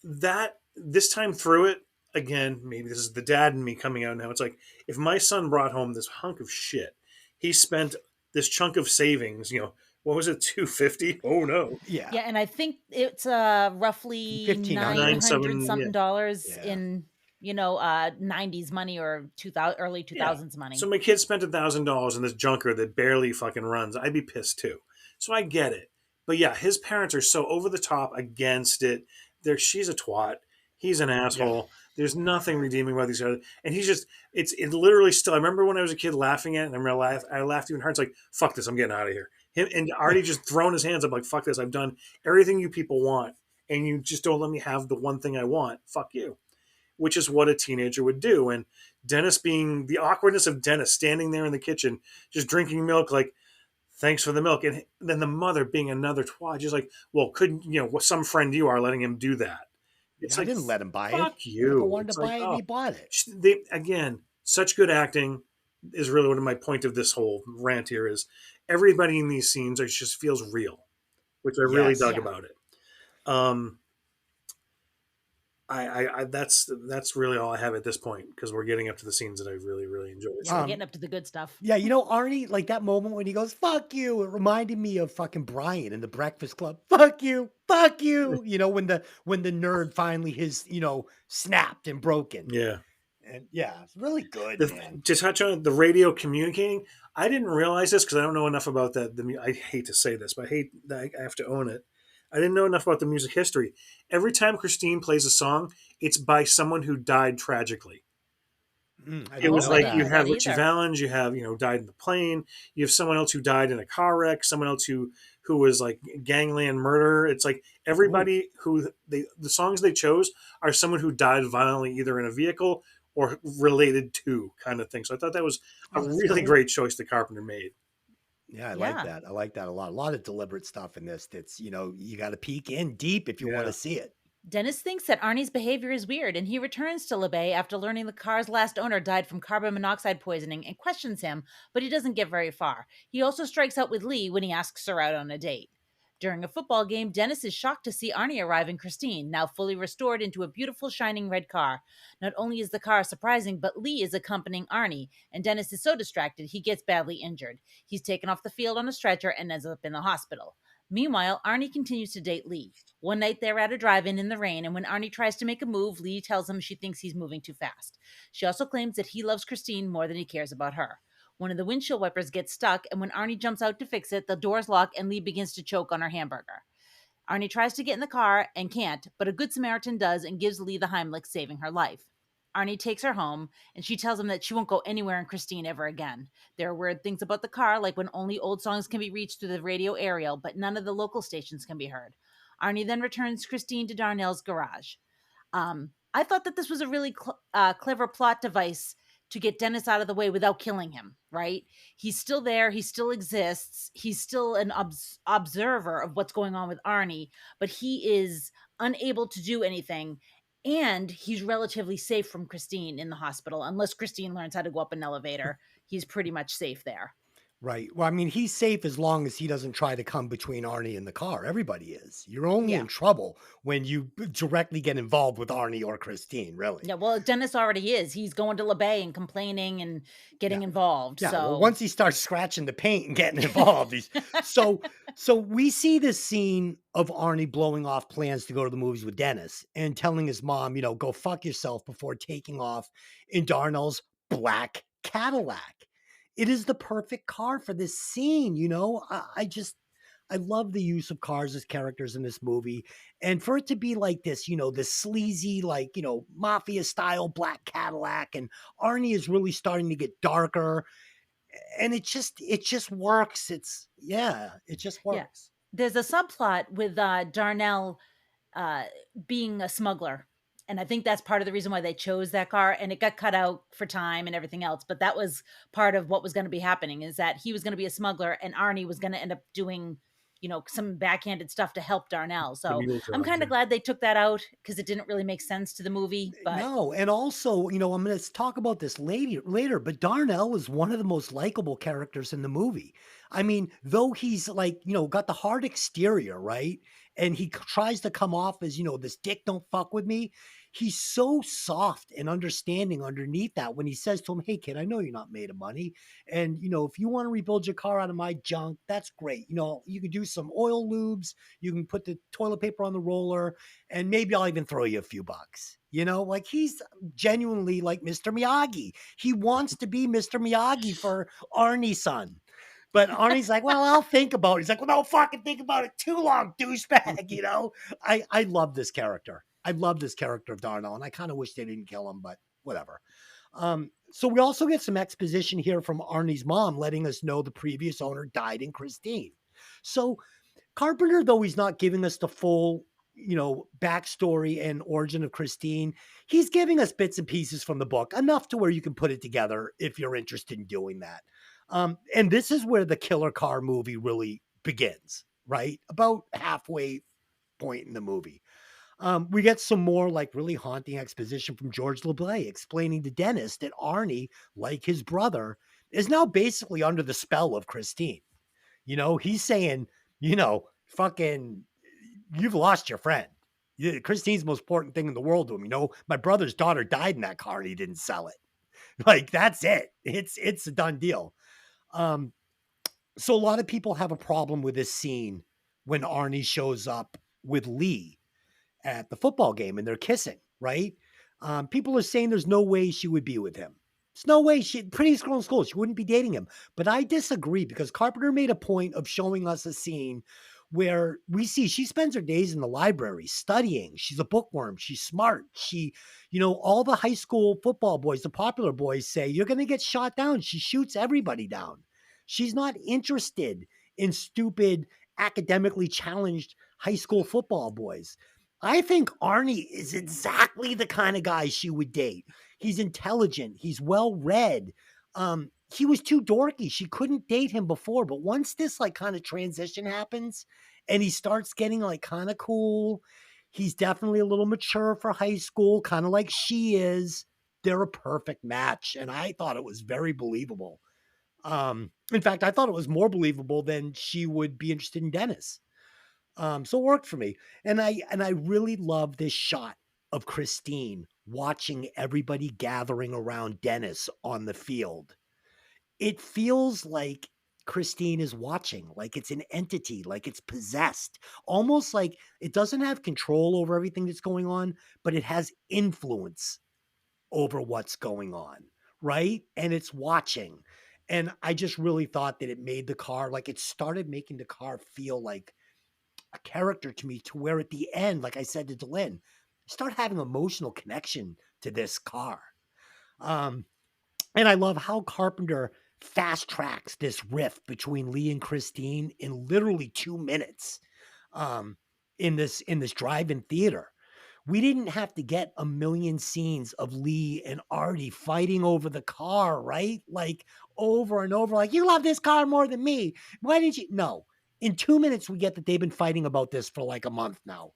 that this time through it again. Maybe this is the dad in me coming out now. It's like if my son brought home this hunk of shit, he spent this chunk of savings. What was it, 250? Oh no, Yeah. Yeah, and I think it's roughly 1,500. 900 9, 7, something dollars Yeah. in 90s money or 2000 early yeah. 2000s money. So my kid spent $1,000 in this junker that barely fucking runs. I'd be pissed too. So I get it. But yeah, his parents are so over the top against it. She's a twat. He's an asshole. There's nothing redeeming about these guys. And he's just, it literally still, I remember when I was a kid laughing at it, and I laughed even harder. It's like, fuck this, I'm getting out of here. Him and Artie just throwing his hands up like, fuck this, I've done everything you people want. And you just don't let me have the one thing I want. Fuck you. Which is what a teenager would do. And Dennis being the awkwardness of Dennis standing there in the kitchen, just drinking milk, like, thanks for the milk. And then the mother being another twat, just like, well, couldn't, some friend you are letting him do that. It's I like, didn't let him buy it. fuck He you. wanted It's to like, buy it, and he bought it. again, such good acting is really one of my point of this whole rant here is everybody in these scenes just feels real, which I really Yes. dug Yeah. about it. I that's really all I have at this point because we're getting up to the scenes that I really, really enjoyed. Yeah, we're Um, getting up to the good stuff. Yeah, Arnie, like that moment when he goes, fuck you, it reminded me of fucking Brian in the Breakfast Club. Fuck you, fuck you. When the nerd finally snapped and broken. Yeah. And yeah, it's really good, man. To touch on the radio communicating, I didn't realize this because I don't know enough about that. I hate to say this, but I hate that I have to own it. I didn't know enough about the music history. Every time Christine plays a song, it's by someone who died tragically. I It didn't was know like that. you that have Richie either. Valens, you have died in the plane, you have someone else who died in a car wreck, someone else who was like gangland murder. It's like everybody who the songs they chose are someone who died violently either in a vehicle or related to kind of thing. So I thought that was a Oh, that's really cool. great choice the Carpenter made. Yeah, I Yeah. like that. I like that a lot. A lot of deliberate stuff in this. That's you got to peek in deep if you want Yeah. to see it. Dennis thinks that Arnie's behavior is weird, and he returns to LeBay after learning the car's last owner died from carbon monoxide poisoning and questions him, but he doesn't get very far. He also strikes out with Lee when he asks her out on a date. During a football game, Dennis is shocked to see Arnie arrive in Christine, now fully restored into a beautiful shining red car. Not only is the car surprising, but Lee is accompanying Arnie, and Dennis is so distracted he gets badly injured. He's taken off the field on a stretcher and ends up in the hospital. Meanwhile, Arnie continues to date Lee. One night they're at a drive-in in the rain, and when Arnie tries to make a move, Lee tells him she thinks he's moving too fast. She also claims that he loves Christine more than he cares about her. One of the windshield wipers gets stuck, and when Arnie jumps out to fix it, the doors lock and Lee begins to choke on her hamburger. Arnie tries to get in the car and can't, but a good Samaritan does and gives Lee the Heimlich, saving her life. Arnie takes her home, and she tells him that she won't go anywhere in Christine ever again. There are weird things about the car, like when only old songs can be reached through the radio aerial, but none of the local stations can be heard. Arnie then returns Christine to Darnell's garage. I thought that this was a really clever plot device to get Dennis out of the way without killing him, right? He's still there. He still exists. He's still an observer of what's going on with Arnie, but he is unable to do anything. And he's relatively safe from Christine in the hospital. Unless Christine learns how to go up an elevator, he's pretty much safe there. Right. Well, I mean, he's safe as long as he doesn't try to come between Arnie and the car. Everybody is. You're only Yeah. in trouble when you directly get involved with Arnie or Christine, really. Yeah, well, Dennis already is. He's going to LeBay and complaining and getting involved. Yeah, so well, once he starts scratching the paint and getting involved, he's so we see this scene of Arnie blowing off plans to go to the movies with Dennis and telling his mom, go fuck yourself before taking off in Darnell's black Cadillac. It is the perfect car for this scene, I love the use of cars as characters in this movie. And for it to be like this, this sleazy, mafia style black Cadillac, and Arnie is really starting to get darker. And it just works. It just works. there's a subplot with Darnell being a smuggler. And I think that's part of the reason why they chose that car. And it got cut out for time and everything else. But that was part of what was going to be happening, is that he was going to be a smuggler and Arnie was going to end up doing, some backhanded stuff to help Darnell. The So mule I'm jobs, kind yeah. of glad they took that out because it didn't really make sense to the movie. But No, and also, I'm going to talk about this later, but Darnell is one of the most likable characters in the movie. I mean, though he's like, got the hard exterior, right? And he tries to come off as, this dick don't fuck with me. He's so soft and understanding underneath that when he says to him, "Hey kid, I know you're not made of money. And, if you want to rebuild your car out of my junk, that's great. You can do some oil lubes, you can put the toilet paper on the roller, and maybe I'll even throw you a few bucks." Like he's genuinely like Mr. Miyagi. He wants to be Mr. Miyagi for Arnie's son. But Arnie's like, "Well, I'll think about it." He's like, "Well, don't fucking think about it too long, douchebag." I love this character. I love this character of Darnell, and I kind of wish they didn't kill him, but whatever. So we also get some exposition here from Arnie's mom, letting us know the previous owner died in Christine. So Carpenter, though he's not giving us the full, backstory and origin of Christine, he's giving us bits and pieces from the book, enough to where you can put it together if you're interested in doing that. And this is where the Killer Car movie really begins, right? About halfway point in the movie. We get some more like really haunting exposition from George LeBlay explaining to Dennis that Arnie, like his brother, is now basically under the spell of Christine. He's saying, fucking, you've lost your friend. Christine's the most important thing in the world to him. My brother's daughter died in that car and he didn't sell it. Like, that's it. It's a done deal. So a lot of people have a problem with this scene when Arnie shows up with Lee at the football game and they're kissing, right? People are saying there's no way she would be with him. There's no way. Prettiest girl in school, she wouldn't be dating him. But I disagree because Carpenter made a point of showing us a scene where we see she spends her days in the library studying. She's a bookworm. She's smart. All the high school football boys, the popular boys say, "You're going to get shot down." She shoots everybody down. She's not interested in stupid, academically challenged high school football boys. I think Arnie is exactly the kind of guy she would date. He's intelligent. He's well read. He was too dorky. She couldn't date him before. But once this like kind of transition happens and he starts getting like kind of cool, he's definitely a little mature for high school, kind of like she is. They're a perfect match. And I thought it was very believable. In fact, I thought it was more believable than she would be interested in Dennis. So it worked for me. And I really love this shot of Christine watching everybody gathering around Dennis on the field. It feels like Christine is watching, like it's an entity, like it's possessed, almost like it doesn't have control over everything that's going on, but it has influence over what's going on, right? And it's watching. And I just really thought that it made the car, like it started making the car feel like a character to me, to where at the end, like I said to Delin, start having emotional connection to this car. And I love how Carpenter fast tracks this riff between Lee and Christine in literally 2 minutes in this drive-in theater. We didn't have to get a million scenes of Lee and Artie fighting over the car, right? Like over and over, like, "You love this car more than me. Why didn't you?" No. In 2 minutes, we get that they've been fighting about this for like a month now.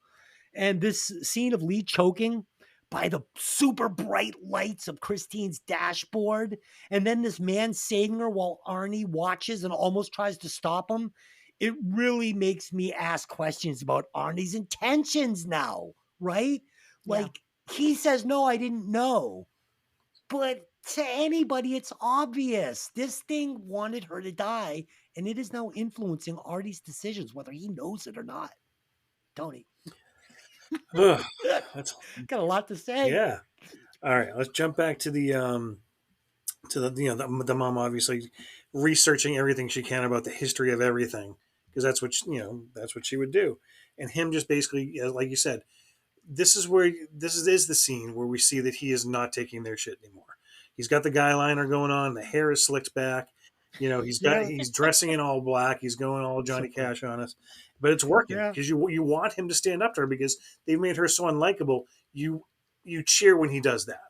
And this scene of Lee choking by the super bright lights of Christine's dashboard, and then this man saving her while Arnie watches and almost tries to stop him, it really makes me ask questions about Arnie's intentions now, right? Yeah. Like, he says, "No, I didn't know." But to anybody, it's obvious. This thing wanted her to die, and it is now influencing Artie's decisions, whether he knows it or not. Tony, Ugh, that's got a lot to say. yeah. All right, let's jump back to the the mom obviously researching everything she can about the history of everything, because that's what that's what she would do, and him just basically, like you said, this is the scene where we see that he is not taking their shit anymore. He's got the guy liner going on, the hair is slicked back, he's dressing in all black, he's going all Johnny Cash on us, but it's working because you want him to stand up to her because they've made her so unlikable. You cheer when he does that.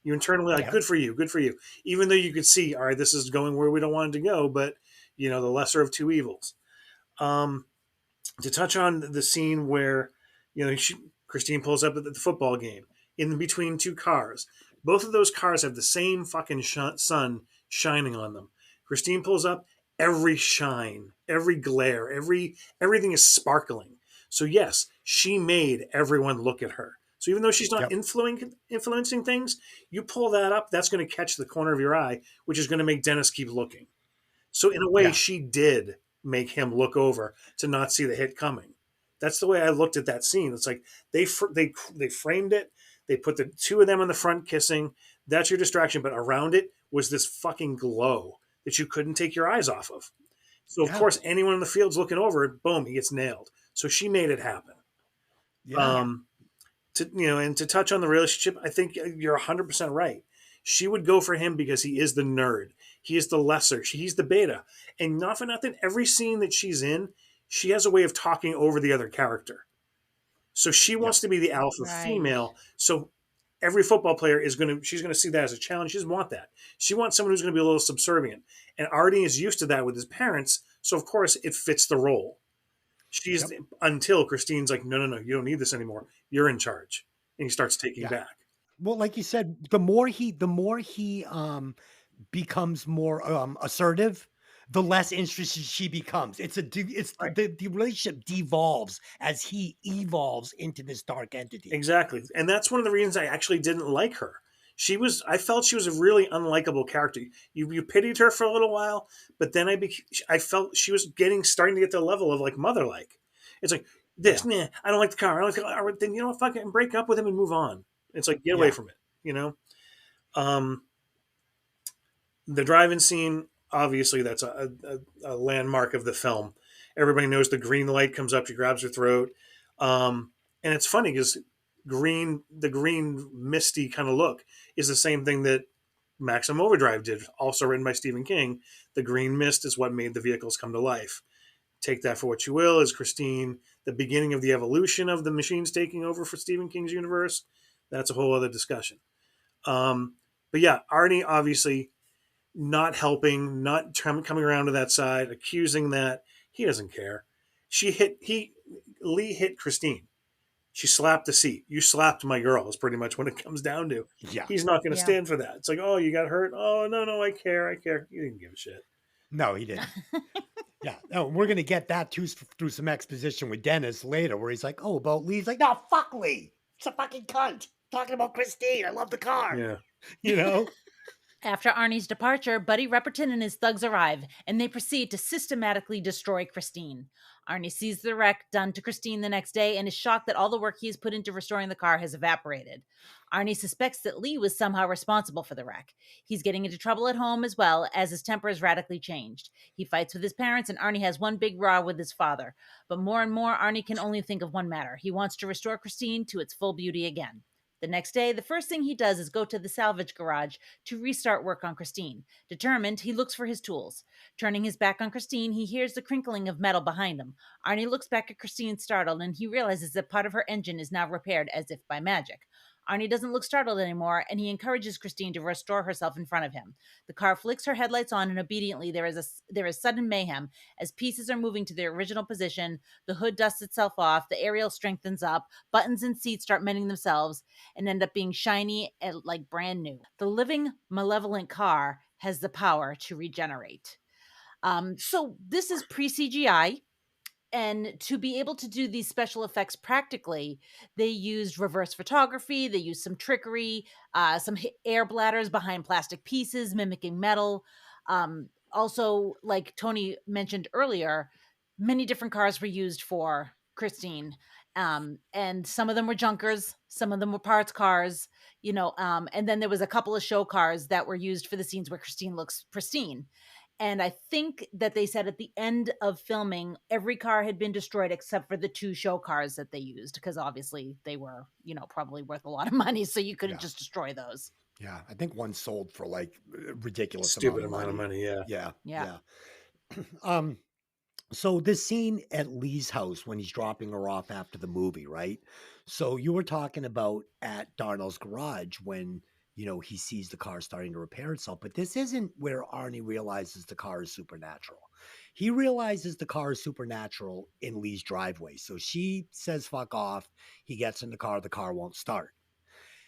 You internally like, good for you, good for you. Even though you could see, all right, this is going where we don't want it to go, but the lesser of two evils. To touch on the scene where, Christine pulls up at the football game in between two cars. Both of those cars have the same fucking sun shining on them. Christine pulls up, every shine, every glare, everything is sparkling. So yes, she made everyone look at her. So even though she's not Yep. influencing things, you pull that up, that's going to catch the corner of your eye, which is going to make Dennis keep looking. So in a way, Yeah. she did make him look over to not see the hit coming. That's the way I looked at that scene. It's like they framed it. They put the two of them in the front kissing. That's your distraction, but around it was this fucking glow that you couldn't take your eyes off of. So of Yeah. course, anyone in the field's looking over it, boom, he gets nailed. So she made it happen. Yeah. And to touch on the relationship, I think you're 100% right. She would go for him because he is the nerd. He is the lesser. He's the beta. And not for nothing, every scene that she's in, she has a way of talking over the other character. So she wants to be the alpha Right. female. So every football player she's gonna see that as a challenge. She doesn't want that. She wants someone who's gonna be a little subservient. And Artie is used to that with his parents. So of course it fits the role. She's until Christine's like, no, you don't need this anymore. You're in charge. And he starts taking back. Well, like you said, the more he becomes more assertive, the less interested she becomes. Right. The relationship devolves as he evolves into this dark entity. Exactly. And that's one of the reasons I actually didn't like her. I felt she was a really unlikable character. You pitied her for a little while, but then I felt she was starting to get to the level of like mother-like. It's like this, nah, I don't like the car. I don't like the car. Then you know what, fucking break up with him and move on. It's like get away from it, The drive-in scene, obviously that's a landmark of the film. Everybody knows the green light comes up, she grabs her throat. And it's funny because the green misty kind of look is the same thing that Maximum Overdrive did, also written by Stephen King. The green mist is what made the vehicles come to life. Take that for what you will. Is Christine the beginning of the evolution of the machines taking over for Stephen King's universe? That's a whole other discussion. But yeah, Arnie obviously not helping, not coming around to that side, accusing that he doesn't care. Lee hit Christine. She slapped the seat. You slapped my girl is pretty much what it comes down to. Yeah. He's not going to Yeah. stand for that. It's like, oh, you got hurt. Oh, no, I care. You didn't give a shit. No, he didn't. Yeah. No, we're going to get that too through some exposition with Dennis later where he's like, oh, about Lee. He's like, no, fuck Lee. It's a fucking cunt. Talking about Christine. I love the car. Yeah. You know? After Arnie's departure, Buddy Repperton and his thugs arrive, and they proceed to systematically destroy Christine. Arnie sees the wreck done to Christine the next day and is shocked that all the work he has put into restoring the car has evaporated. Arnie suspects that Lee was somehow responsible for the wreck. He's getting into trouble at home as well, as his temper has radically changed. He fights with his parents, and Arnie has one big row with his father. But more and more, Arnie can only think of one matter. He wants to restore Christine to its full beauty again. The next day, the first thing he does is go to the salvage garage to restart work on Christine. Determined, he looks for his tools. Turning his back on Christine, he hears the crinkling of metal behind him. Arnie looks back at Christine startled, and he realizes that part of her engine is now repaired as if by magic. Arnie doesn't look startled anymore, and he encourages Christine to restore herself in front of him. The car flicks her headlights on, and obediently there is sudden mayhem. As pieces are moving to their original position, the hood dusts itself off, the aerial strengthens up, buttons and seats start mending themselves, and end up being shiny and like brand new. The living, malevolent car has the power to regenerate. So this is pre-CGI. And to be able to do these special effects practically, they used reverse photography, they used some trickery, some air bladders behind plastic pieces, mimicking metal. Also, like Tony mentioned earlier, many different cars were used for Christine. And some of them were junkers, some of them were parts cars, and then there was a couple of show cars that were used for the scenes where Christine looks pristine. And I think that they said at the end of filming, every car had been destroyed except for the two show cars that they used, because obviously they were, probably worth a lot of money. So you couldn't just destroy those. Yeah. I think one sold for like a ridiculous Stupid amount of money. Yeah. Yeah. So this scene at Lee's house when he's dropping her off after the movie, right? So you were talking about at Darnell's garage when, he sees the car starting to repair itself. But this isn't where Arnie realizes the car is supernatural. He realizes the car is supernatural in Lee's driveway. So she says, fuck off. He gets in the car won't start.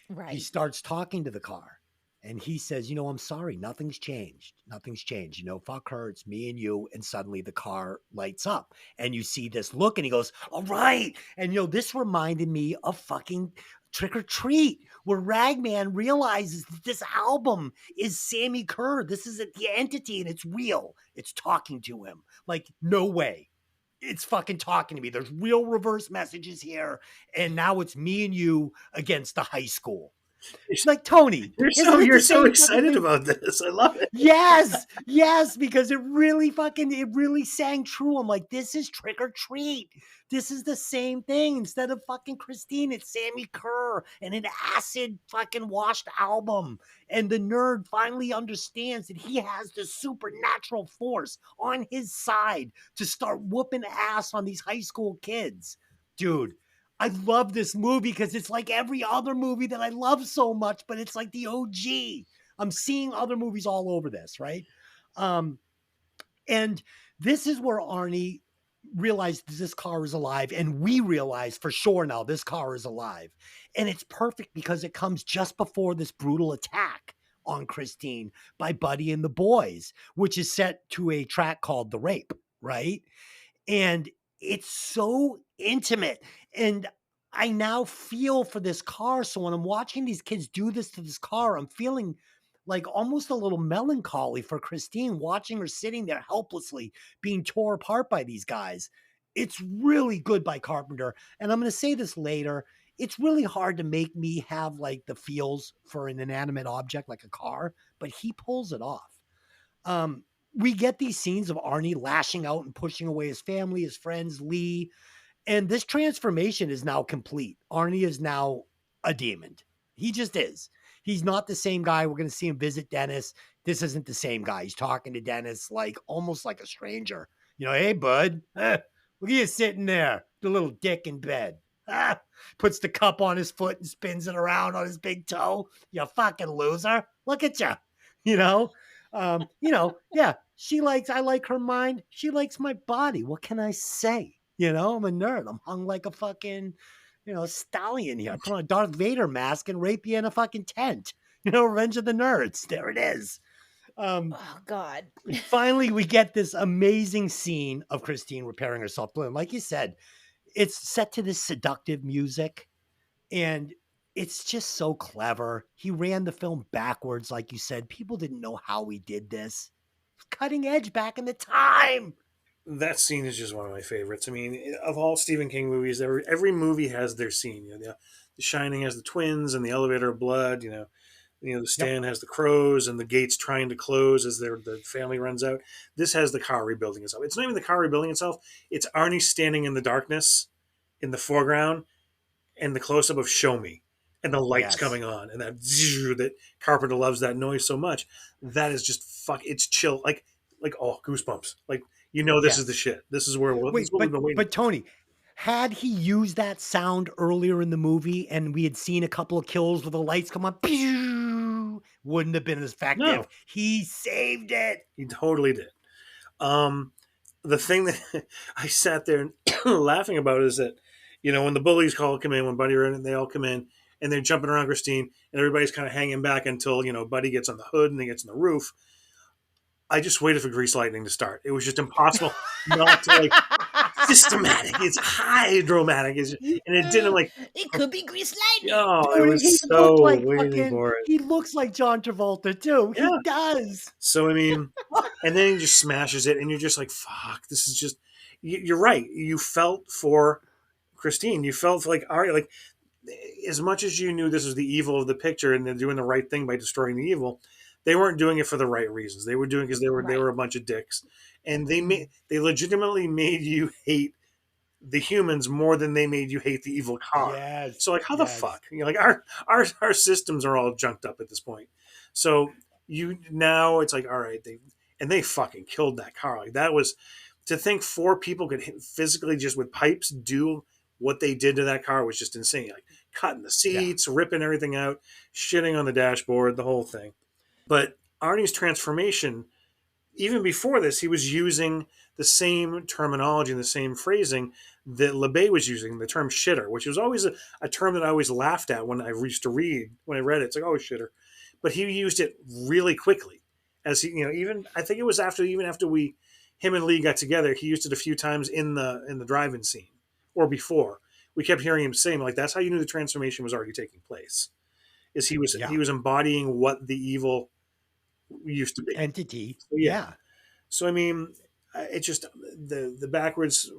He Right. starts talking to the car and he says, I'm sorry. Nothing's changed. Nothing's changed. Fuck her. It's me and you. And suddenly the car lights up and you see this look and he goes, all right. And, this reminded me of fucking Trick or Treat, where Ragman realizes that this album is Sammy Kerr. This is the entity and it's real. It's talking to him. Like, no way. It's fucking talking to me. There's real reverse messages here. And now it's me and you against the high school. It's like, Tony, You're so excited about this. I love it. Yes, because it really sang true. I'm like, this is Trick or Treat. This is the same thing. Instead of fucking Christine, it's Sammy Kerr and an acid fucking washed album. And the nerd finally understands that he has the supernatural force on his side to start whooping ass on these high school kids. Dude, I love this movie because it's like every other movie that I love so much, but it's like the OG. I'm seeing other movies all over this, right? And this is where Arnie realized this car is alive, and we realize for sure now this car is alive. And it's perfect because it comes just before this brutal attack on Christine by Buddy and the boys, which is set to a track called The Rape, right? And it's so intimate. And I now feel for this car. So when I'm watching these kids do this to this car, I'm feeling like almost a little melancholy for Christine, watching her sitting there helplessly being tore apart by these guys. It's really good by Carpenter. And I'm going to say this later. It's really hard to make me have like the feels for an inanimate object like a car, but he pulls it off. We get these scenes of Arnie lashing out and pushing away his family, his friends, Lee. And this transformation is now complete. Arnie is now a demon. He just is. He's not the same guy. We're going to see him visit Dennis. This isn't the same guy. He's talking to Dennis like almost like a stranger. Hey, bud, look at you sitting there, the little dick in bed. Puts the cup on his foot and spins it around on his big toe. You fucking loser. Look at you. Yeah. I like her mind. She likes my body. What can I say? I'm a nerd. I'm hung like a fucking, stallion here. I put on a Darth Vader mask and rape you in a fucking tent. Revenge of the Nerds. There it is. Oh, God. Finally, we get this amazing scene of Christine repairing herself. Like you said, it's set to this seductive music, and it's just so clever. He ran the film backwards, like you said. People didn't know how he did this. Cutting edge back in the time. That scene is just one of my favorites. I mean, of all Stephen King movies, every movie has their scene. The Shining has the twins and the elevator of blood. The Stand has the crows and the gates trying to close as the family runs out. This has the car rebuilding itself. It's not even the car rebuilding itself. It's Arnie standing in the darkness in the foreground and the close up of "Show Me" and the lights coming on and that Carpenter loves that noise so much. That is just it's chill. Like goosebumps. Like. This is the shit. This is where we've been waiting. But Tony, had he used that sound earlier in the movie and we had seen a couple of kills with the lights come on, wouldn't have been as effective. No. He saved it. He totally did. The thing that I sat there and laughing about is that, when the bullies come in, when Buddy and they all come in and they're jumping around Christine and everybody's kind of hanging back until, Buddy gets on the hood and he gets on the roof. I just waited for Grease Lightning to start. It was just impossible not to systematic. It's hydromatic, and it didn't It could be Grease Lightning. Oh, it was so waiting for it. He looks like John Travolta too. Yeah. He does. So I mean, and then he just smashes it, and you're just like, "Fuck, this is just." You're right. You felt for Christine. You felt like Ari. Like as much as you knew this was the evil of the picture, and they're doing the right thing by destroying the evil. They weren't doing it for the right reasons. They were doing it because they were a bunch of dicks, and they legitimately made you hate the humans more than they made you hate the evil car. Yes. So how the fuck? Our systems are all junked up at this point. So now it's like, all right, they fucking killed that car. Like that was to think 4 people could physically just with pipes do what they did to that car was just insane. Like cutting the seats, ripping everything out, shitting on the dashboard, the whole thing. But Arnie's transformation, even before this, he was using the same terminology and the same phrasing that LeBay was using, the term shitter, which was always a term that I always laughed at when I used to read. When I read it, it's like, oh, shitter. But he used it really quickly. As he, even I think it was after him and Lee got together, he used it a few times in the drive-in scene or before. We kept hearing him saying, like, that's how you knew the transformation was already taking place. Is he was embodying what the evil used to be. Entity. So, yeah. So I mean, it's just the backwards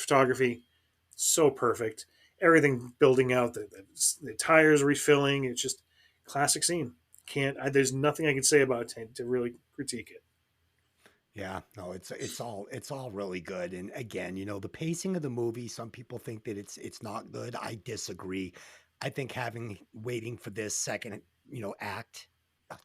photography, so perfect. Everything building out, the tires refilling. It's just classic scene. There's nothing I can say about it to really critique it. Yeah, no, it's all really good. And again, the pacing of the movie, some people think that it's not good. I disagree. I think waiting for this second, act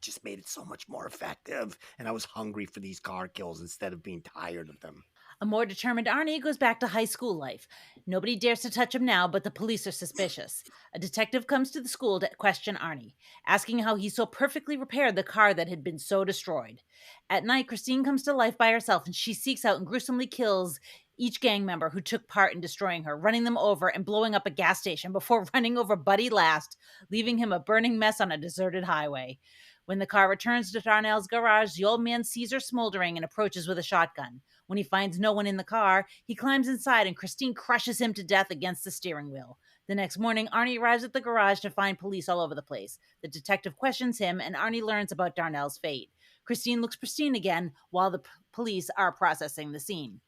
just made it so much more effective. And I was hungry for these car kills instead of being tired of them. A more determined Arnie goes back to high school life. Nobody dares to touch him now, but the police are suspicious. A detective comes to the school to question Arnie, asking how he so perfectly repaired the car that had been so destroyed. At night, Christine comes to life by herself and she seeks out and gruesomely kills each gang member who took part in destroying her, running them over and blowing up a gas station before running over Buddy last, leaving him a burning mess on a deserted highway. When the car returns to Darnell's garage, the old man sees her smoldering and approaches with a shotgun. When he finds no one in the car, he climbs inside and Christine crushes him to death against the steering wheel. The next morning, Arnie arrives at the garage to find police all over the place. The detective questions him and Arnie learns about Darnell's fate. Christine looks pristine again while the police are processing the scene.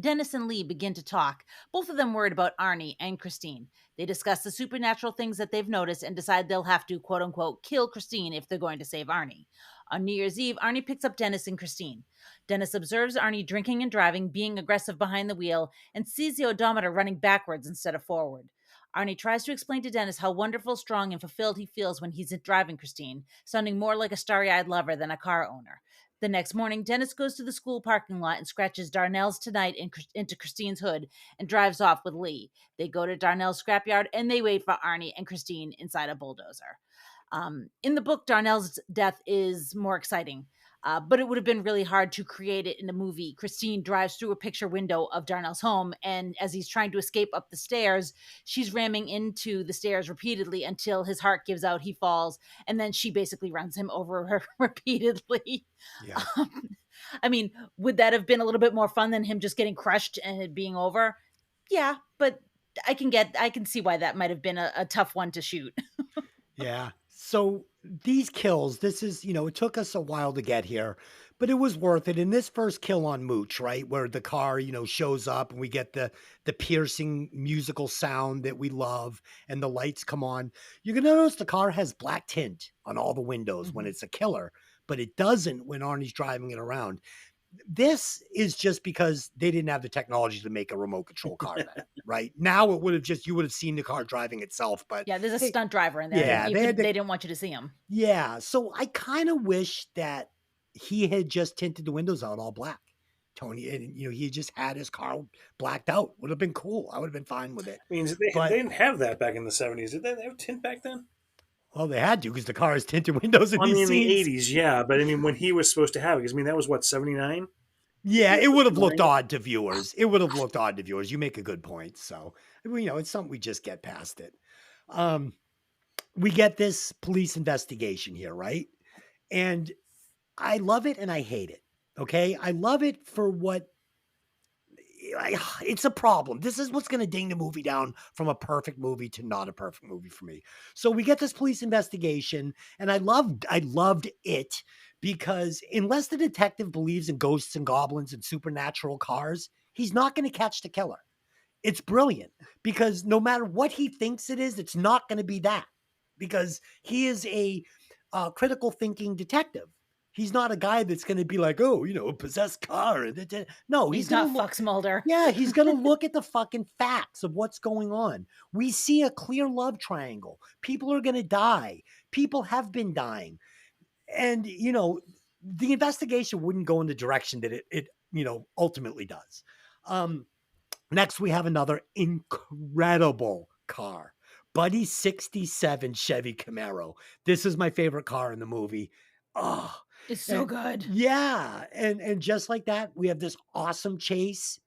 Dennis and Lee begin to talk, both of them worried about Arnie and Christine. They discuss the supernatural things that they've noticed and decide they'll have to, quote unquote, kill Christine if they're going to save Arnie. On New Year's Eve, Arnie picks up Dennis and Christine. Dennis observes Arnie drinking and driving, being aggressive behind the wheel, and sees the odometer running backwards instead of forward. Arnie tries to explain to Dennis how wonderful, strong, and fulfilled he feels when he's driving Christine, sounding more like a starry-eyed lover than a car owner. The next morning, Dennis goes to the school parking lot and scratches Darnell's Tonight into Christine's hood and drives off with Lee. They go to Darnell's scrapyard and they wait for Arnie and Christine inside a bulldozer. In the book, Darnell's death is more exciting, but it would have been really hard to create it in a movie. Christine drives through a picture window of Darnell's home, and as he's trying to escape up the stairs, she's ramming into the stairs repeatedly until his heart gives out, he falls, and then she basically runs him over repeatedly. Yeah. I mean, would that have been a little bit more fun than him just getting crushed and it being over? Yeah, but I can see why that might have been a tough one to shoot. Yeah. So these kills, this is, it took us a while to get here, but it was worth it. In this first kill on Mooch, right, where the car, shows up and we get the piercing musical sound that we love and the lights come on, you're going to notice the car has black tint on all the windows when it's a killer, but it doesn't when Arnie's driving it around. This is just because they didn't have the technology to make a remote control car then, right? Now it would have you would have seen the car driving itself, but yeah, there's a stunt driver in there. Yeah, they didn't want you to see him. Yeah, so I kind of wish that he had just tinted the windows out all black, Tony, and he just had his car blacked out. Would have been cool. I would have been fine with it. I mean, they didn't have that back in the 70s. Did they have tint back then? Well, they had to because the car has tinted windows in these scenes. In the 80s, yeah, but I mean, when he was supposed to have it, because that was what, 79? Yeah, it would have looked odd to viewers. It would have looked odd to viewers. You make a good point. So, it's something we just get past it. We get this police investigation here, right? And I love it and I hate it. Okay. I love it for what it's a problem. This is what's going to ding the movie down from a perfect movie to not a perfect movie for me. So we get this police investigation and I loved it because unless the detective believes in ghosts and goblins and supernatural cars, he's not going to catch the killer. It's brilliant because no matter what he thinks it is, it's not going to be that because he is a critical thinking detective. He's not a guy that's going to be like, oh, possessed car. No, he's not Fox Mulder. Yeah, he's going to look at the fucking facts of what's going on. We see a clear love triangle. People are going to die. People have been dying. And, the investigation wouldn't go in the direction that it ultimately does. Next, we have another incredible car. Buddy 67 Chevy Camaro. This is my favorite car in the movie. Oh, It's so and good. yeah, and just like that, we have this awesome chase.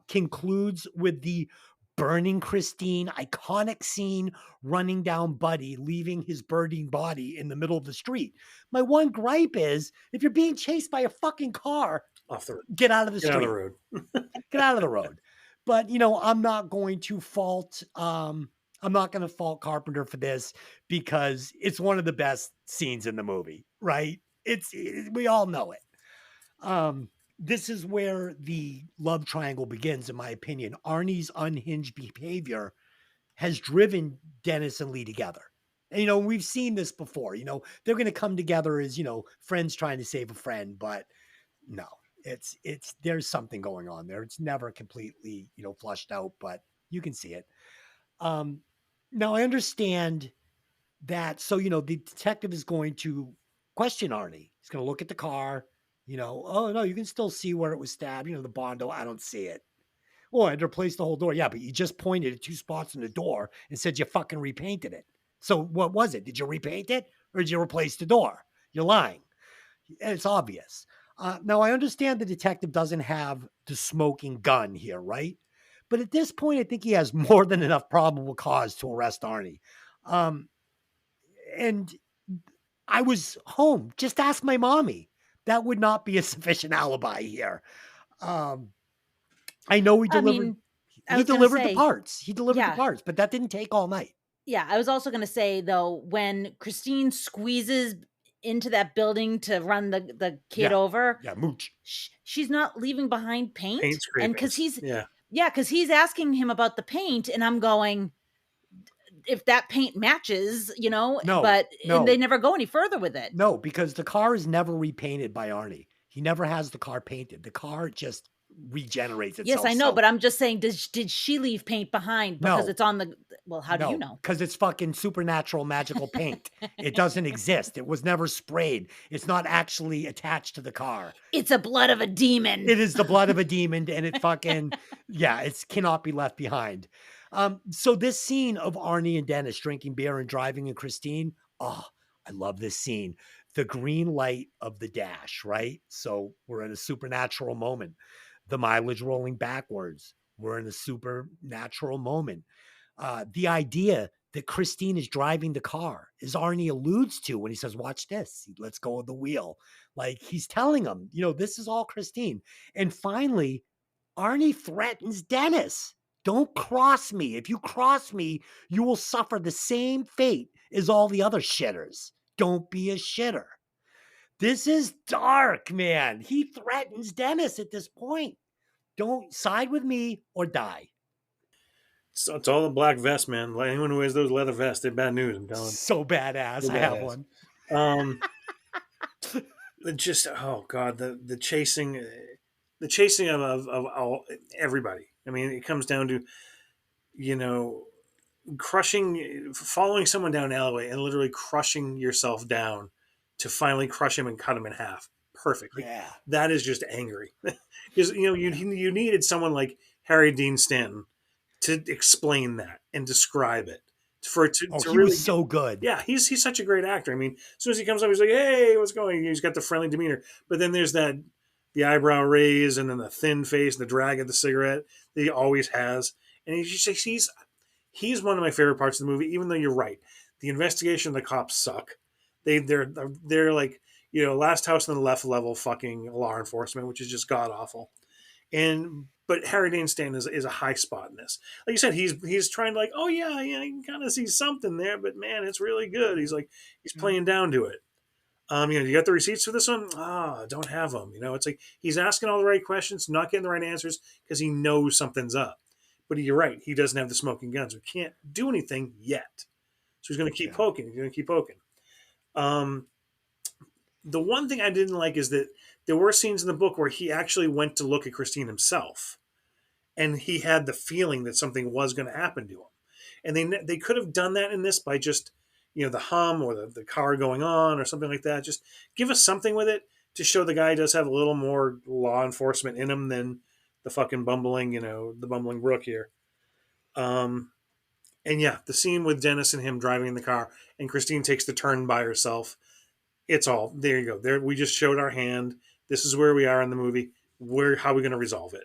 Concludes with the burning Christine iconic scene, running down Buddy, leaving his burning body in the middle of the street. My one gripe is if you're being chased by a fucking car, Off the get out of the get out of street. the road. Get out of the road. But I'm not going to fault I'm not going to fault Carpenter for this because it's one of the best scenes in the movie, right? We all know it. This is where the love triangle begins, in my opinion. Arnie's unhinged behavior has driven Dennis and Lee together. And, we've seen this before. They're going to come together as, friends trying to save a friend, but no, it's there's something going on there. It's never completely, flushed out, but you can see it. Now I understand that. So, the detective is going to question Arnie. He's going to look at the car, oh no, you can still see where it was stabbed. The Bondo, I don't see it. Oh, I'd replace the whole door. Yeah, but you just pointed at 2 spots in the door and said you fucking repainted it. So what was it? Did you repaint it or did you replace the door? You're lying. It's obvious. Now, I understand the detective doesn't have the smoking gun here, right? But at this point, I think he has more than enough probable cause to arrest Arnie. And I was home. Just ask my mommy. That would not be a sufficient alibi here. I know he I delivered. mean, I He was gonna delivered the say, parts. He delivered the yeah. parts, but that didn't take all night. Yeah, I was also going to say though, when Christine squeezes into that building to run the kid Yeah. over, Yeah, mooch. she's not leaving behind paint. Paint And because scrapings. because he's asking him about the paint, and I'm going, if that paint matches, No, but no. and they never go any further with it. No, because the car is never repainted by Arnie. He never has the car painted. The car just regenerates itself. Yes, I know, So- but I'm just saying, did she leave paint behind because No. it's on the? Well, how do you know? Because it's fucking supernatural magical paint. It doesn't exist. It was never sprayed. It's not actually attached to the car. It's a blood of a demon. It is the blood of a demon, and it fucking it cannot be left behind. So this scene of Arnie and Dennis drinking beer and driving and Christine, oh, I love this scene. The green light of the dash, right? So we're in a supernatural moment. The mileage rolling backwards. We're in a supernatural moment. The idea that Christine is driving the car, as Arnie alludes to when he says, watch this, he lets go of the wheel. Like he's telling him, this is all Christine. And finally, Arnie threatens Dennis. Don't cross me. If you cross me, you will suffer the same fate as all the other shitters. Don't be a shitter. This is dark, man. He threatens Dennis at this point. Don't side with me or die. It's all the black vest, man. Like, anyone who wears those leather vests, they're bad news. I'm telling. So badass. So I have badass. one. Just god, the chasing of all, everybody. I mean, it comes down to following someone down an alleyway and literally crushing yourself down to finally crush him and cut him in half. Perfect. Like, Yeah. that is just angry because you needed someone like Harry Dean Stanton to explain that and describe it for it to He really was so good. Yeah, he's such a great actor. I mean, as soon as he comes up, he's like, "Hey, what's going on?" He's got the friendly demeanor, but then there's the eyebrow raise, and then the thin face, the drag of the cigarette that he always has, and he's one of my favorite parts of the movie. Even though you're right, the investigation of the cops suck. They're like last house on the left level fucking law enforcement, which is just god awful. But Harry Dean Stanton is a high spot in this. Like you said, he's trying to like, oh yeah, you can kind of see something there, but man, it's really good. He's playing down to it. You got the receipts for this one? Don't have them. It's like he's asking all the right questions, not getting the right answers because he knows something's up. But you're right, he doesn't have the smoking guns. We can't do anything yet. So he's going to keep poking. He's going to keep poking. The one thing I didn't like is that there were scenes in the book where he actually went to look at Christine himself, and he had the feeling that something was going to happen to him. And they could have done that in this by just, the hum or the car going on or something like that. Just give us something with it to show the guy does have a little more law enforcement in him than the fucking bumbling, the bumbling Brooke here. And yeah, the scene with Dennis and him driving in the car, and Christine takes the turn by herself. It's all there. You go. There, we just showed our hand. This is where we are in the movie. Where how are we going to resolve it?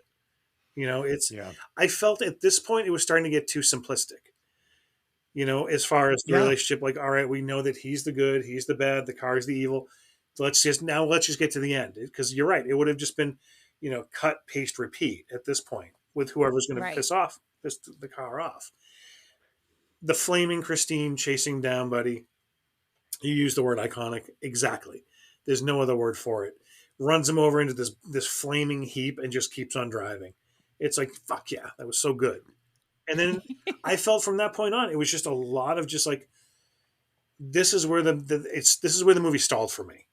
You know, it's. Yeah. I felt at this point it was starting to get too simplistic. You know, as far as the Yeah. relationship, like, all right, we know that he's the good, he's the bad, the car is the evil. So let's just get to the end, because you're right. It would have just been, cut, paste, repeat at this point with whoever's going to Right. piss the car off. The flaming Christine chasing down Buddy. You use the word iconic. Exactly. There's no other word for it. Runs him over into this flaming heap and just keeps on driving. It's like, fuck yeah, that was so good. And then I felt from that point on, it was just a lot of just like, this is where this is where the movie stalled for me.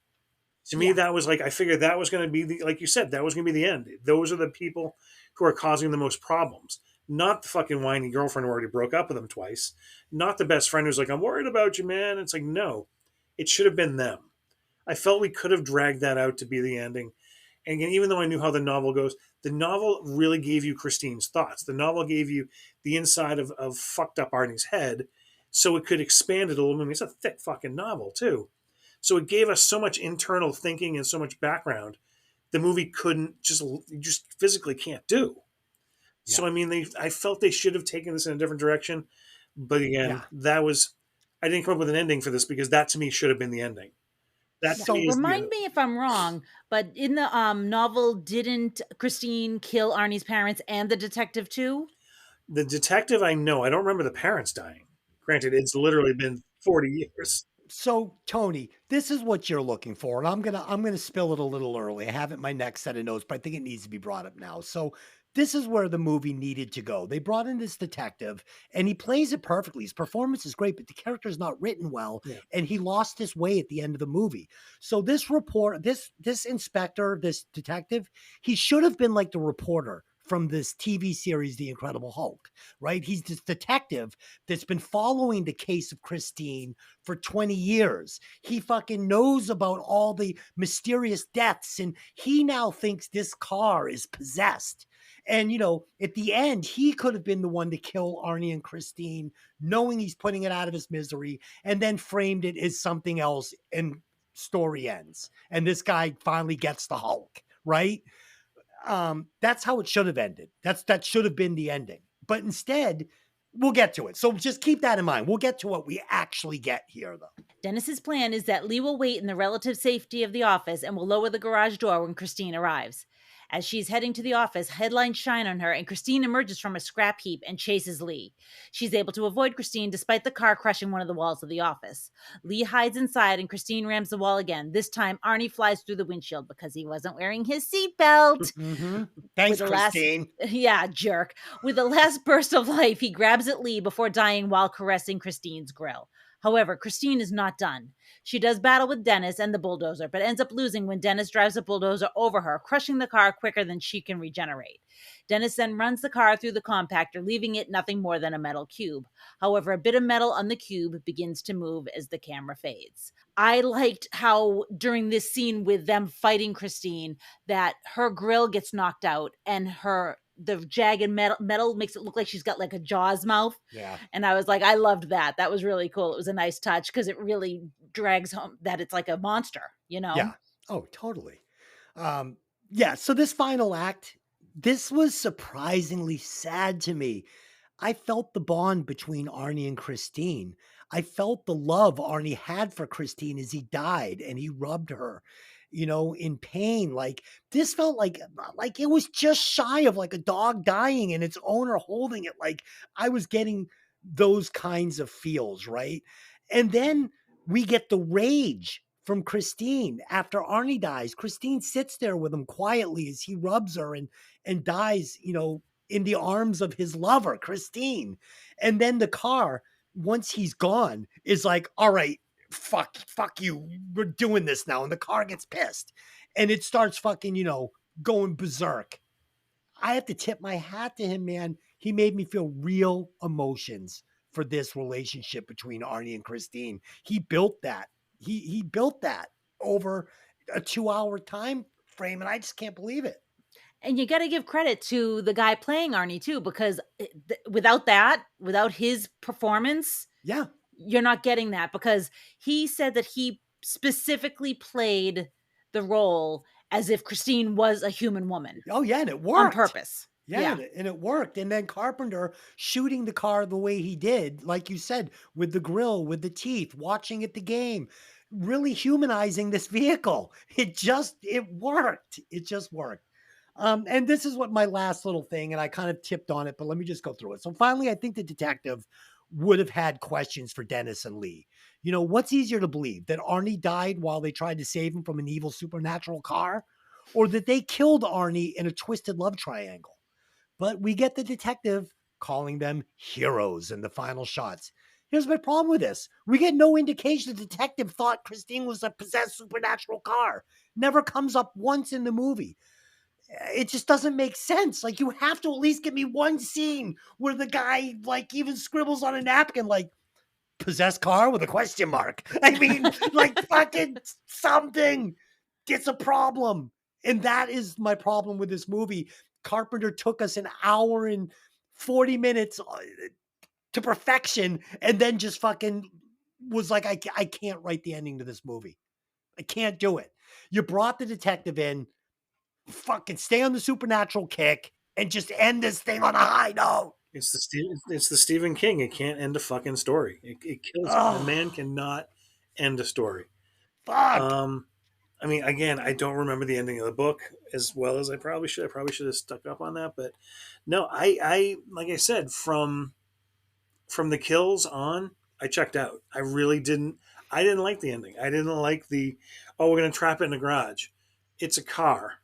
To me, Yeah. that was like, I figured that was going to be like you said, that was going to be the end. Those are the people who are causing the most problems. Not the fucking whiny girlfriend who already broke up with him twice. Not the best friend who's like, I'm worried about you, man. It's like, no, it should have been them. I felt we could have dragged that out to be the ending. And again, even though I knew how the novel goes, the novel really gave you Christine's thoughts. The novel gave you the inside of fucked up Arnie's head, so it could expand it a little bit. It's a thick fucking novel, too. So it gave us so much internal thinking and so much background the movie couldn't you just physically can't do. Yeah. So I mean, I felt they should have taken this in a different direction, but again, Yeah. that was I didn't come up with an ending for this because that to me should have been the ending. That to So me is the Remind me if I'm wrong, but in the novel, didn't Christine kill Arnie's parents and the detective too? the detective. I know. I don't remember the parents dying. Granted, it's literally been 40 years. So Tony, this is what you're looking for, and I'm gonna spill it a little early. I have it in my next set of notes, but I think it needs to be brought up now. So this is where the movie needed to go. They brought in this detective, and he plays it perfectly. His performance is great, but the character is not written well, Yeah. and he lost his way at the end of the movie. So this inspector, this detective, he should have been like the reporter from this TV series, The Incredible Hulk, right? He's this detective that's been following the case of Christine for 20 years. He fucking knows about all the mysterious deaths, and he now thinks this car is possessed. And, at the end, he could have been the one to kill Arnie and Christine, knowing he's putting it out of his misery, and then framed it as something else, and story ends. And this guy finally gets the Hulk, right? That's how it should have ended. That should have been the ending. But instead, we'll get to it. So just keep that in mind. We'll get to what we actually get here, though. Dennis's plan is that Lee will wait in the relative safety of the office and will lower the garage door when Christine arrives. As she's heading to the office, headlines shine on her, and Christine emerges from a scrap heap and chases Lee. She's able to avoid Christine despite the car crushing one of the walls of the office. Lee hides inside, and Christine rams the wall again. This time, Arnie flies through the windshield because he wasn't wearing his seatbelt. Thanks, With the last- Christine. Yeah, jerk. With the last burst of life, he grabs at Lee before dying while caressing Christine's grill. However, Christine is not done. She does battle with Dennis and the bulldozer, but ends up losing when Dennis drives the bulldozer over her, crushing the car quicker than she can regenerate. Dennis then runs the car through the compactor, leaving it nothing more than a metal cube. However, a bit of metal on the cube begins to move as the camera fades. I liked how during this scene with them fighting Christine, that her grill gets knocked out and the jagged metal makes it look like she's got like a Jaws mouth. Yeah. And I was like, I loved that. That was really cool. It was a nice touch because it really drags home that it's like a monster, Yeah. Oh, totally. Yeah. So this final act, this was surprisingly sad to me. I felt the bond between Arnie and Christine. I felt the love Arnie had for Christine as he died and he rubbed her, in pain. Like this felt like it was just shy of like a dog dying and its owner holding it. Like I was getting those kinds of feels, right? And then we get the rage from Christine after Arnie dies. Christine sits there with him quietly as he rubs her and dies, in the arms of his lover, Christine. And then the car, once he's gone, is like, all right, fuck you. We're doing this now. And the car gets pissed. And it starts fucking, going berserk. I have to tip my hat to him, man. He made me feel real emotions for this relationship between Arnie and Christine. He built that. He built that over a 2-hour time frame, and I just can't believe it. And you got to give credit to the guy playing Arnie too, because without his performance, Yeah. you're not getting that, because he said that he specifically played the role as if Christine was a human woman Oh yeah, and it on worked. purpose. Yeah, Yeah. and it worked. And then Carpenter shooting the car the way he did, like you said, with the grill, with the teeth, watching it the game, really humanizing this vehicle. It worked. It just worked. And this is what my last little thing, and I kind of tipped on it, but let me just go through it. So finally, I think the detective would have had questions for Dennis and Lee. You know, what's easier to believe, that Arnie died while they tried to save him from an evil supernatural car, or that they killed Arnie in a twisted love triangle? But we get the detective calling them heroes in the final shots. Here's my problem with this. We get no indication the detective thought Christine was a possessed supernatural car. Never comes up once in the movie. It just doesn't make sense. Like, you have to at least give me one scene where the guy, like, even scribbles on a napkin, like, possessed car with a question mark. I mean, like, fucking something. It's a problem. And that is my problem with this movie. Carpenter took us an hour and 40 minutes to perfection, and then just fucking was like, I can't write the ending to this movie. I can't do it. You brought the detective in, fucking stay on the supernatural kick, and just end this thing on a high note. It's the Stephen King. It can't end a fucking story. It kills it. The man Oh, cannot end a story. fuck. I mean, again, I don't remember the ending of the book as well as I probably should. I probably should have stuck up on that, but no, I like I said, from the kills on, I checked out. I really didn't. I didn't like the ending. I didn't like the, oh, we're gonna trap it in the garage. It's a car.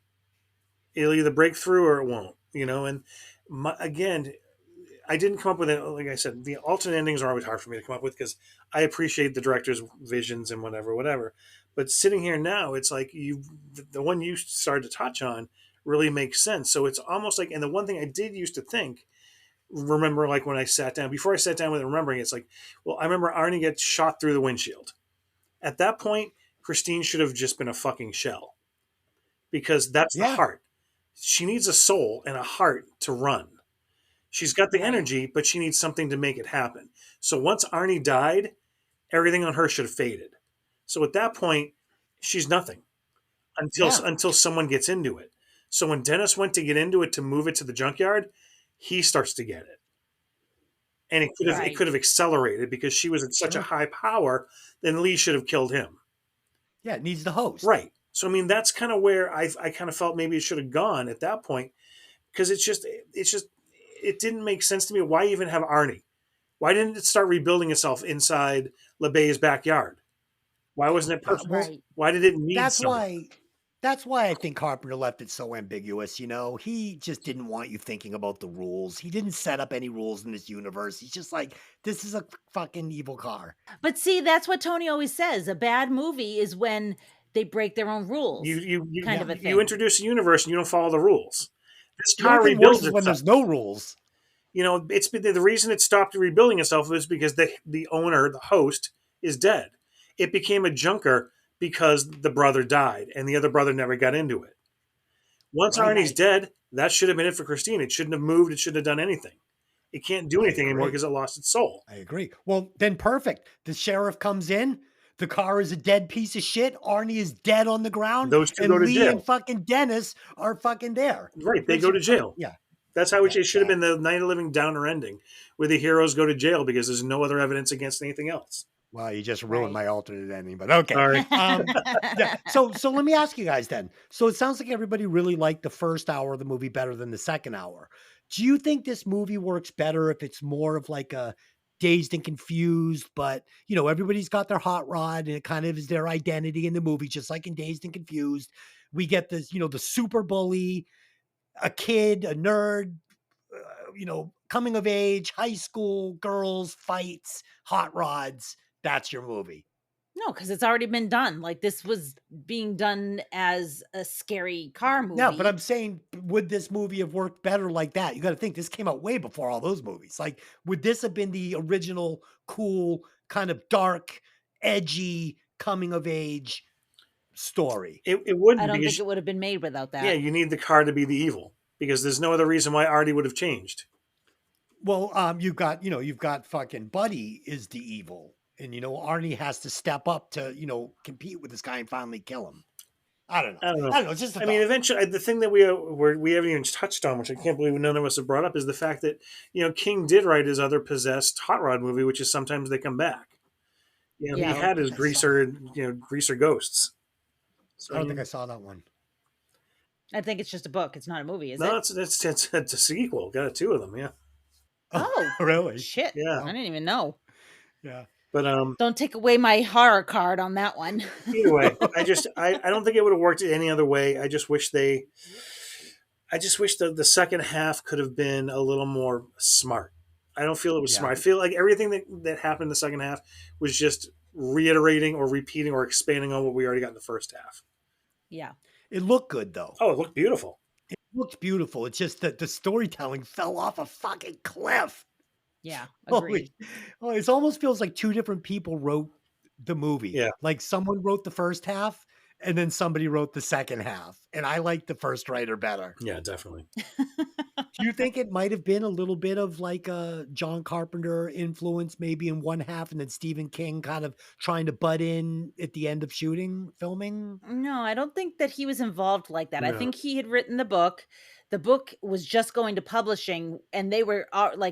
It'll either break through or it won't. You know, and again, I didn't come up with it. Like I said, the alternate endings are always hard for me to come up with because I appreciate the director's visions and whatever. But sitting here now, it's like the one you started to touch on really makes sense. So it's almost like, and the one thing I did used to think, remember, like when I sat down, before I sat down with it, remembering, it's like, well, I remember Arnie gets shot through the windshield. At that point, Christine should have just been a fucking shell because that's the Yeah. heart. She needs a soul and a heart to run. She's got the Right. energy, but she needs something to make it happen. So once Arnie died, everything on her should have faded. So at that point, she's nothing Yeah. until someone gets into it. So when Dennis went to get into it to move it to the junkyard, he starts to get it. And it Right. could have accelerated because she was at such a Sure. high power, then Lee should have killed him. Yeah. It needs the host. Right. So I mean that's kind of where I kind of felt maybe it should have gone at that point because it didn't make sense to me. Why even have Arnie? Why didn't it start rebuilding itself inside LeBay's backyard? Why wasn't it perfect? Well, Right. Why did it need that's someone? why that's why I think Carpenter left it so ambiguous. You know, he just didn't want you thinking about the rules. He didn't set up any rules in this universe. He's just like, this is a fucking evil car. But see, that's what Tony always says. A bad movie is when they break their own rules, kind of a thing. You introduce a universe and you don't follow the rules. This The only car thing worse rebuilds is when itself. there's no rules. You know, it's been the reason it stopped rebuilding itself was because the owner, the host, is dead. It became a junker because the brother died and the other brother never got into it. Once Right. Arnie's dead, that should have been it for Christine. It shouldn't have moved. It shouldn't have done anything. It can't do I anything anymore agree. because it lost its soul. I agree. Well, then perfect. The sheriff comes in. The car is a dead piece of shit. Arnie is dead on the ground. Those two And go to Lee jail. and fucking Dennis are fucking there. Right, they go to jail. Yeah. That's how it Yeah, should have been the Night of the Living downer ending, where the heroes go to jail because there's no other evidence against anything else. Well, you just ruined Right. my alternate ending, but okay. Sorry. Yeah. So let me ask you guys then. So it sounds like everybody really liked the first hour of the movie better than the second hour. Do you think this movie works better if it's more of like a Dazed and Confused, but you know, everybody's got their hot rod and it kind of is their identity in the movie, just like in Dazed and Confused. We get this, you know, the super bully, a kid, a nerd, you know, coming of age, high school, girls, fights, hot rods. That's your movie. No, because it's already been done. Like, this was being done as a scary car movie. Yeah, but I'm saying, would this movie have worked better like that? You got to think this came out way before all those movies. Like, would this have been the original, cool, kind of dark, edgy, coming of age story. It I wouldn't don't because think it would have been made without that. yeah, you need the car to be the evil because there's no other reason why Artie would have changed. Well, you've got fucking Buddy is the evil, and Arnie has to step up to compete with this guy and finally kill him. I don't know. I don't know. I don't know. It's just a I mean, thought. eventually, the thing that we haven't even touched on, which I can't believe none of us have brought up, is the fact that King did write his other possessed Hot Rod movie, which is Sometimes They Come Back. He Yeah. had his I saw greaser ghosts. So I don't think I saw that one. I think it's just a book. It's not a movie, is no, it? it's a sequel. Got two of them, yeah, Oh, really? shit. Yeah. I didn't even know. Yeah. but Don't take away my horror card on that one. either way, I don't think it would have worked any other way. I just wish the second half could have been a little more smart. I don't feel it was Yeah. smart. I feel like everything that happened in the second half was just reiterating or repeating or expanding on what we already got in the first half. Yeah. It looked good though. Oh, it looked beautiful. It looked beautiful. It's just that the storytelling fell off a fucking cliff. Yeah. Holy, Agreed. it almost feels like two different people wrote the movie. Yeah. Like someone wrote the first half and then somebody wrote the second half. And I like the first writer better. Yeah, definitely. Do you think it might have been a little bit of like a John Carpenter influence maybe in one half and then Stephen King kind of trying to butt in at the end of filming? No, I don't think that he was involved like that. I No. think he had written the book. The book was just going to publishing, and they were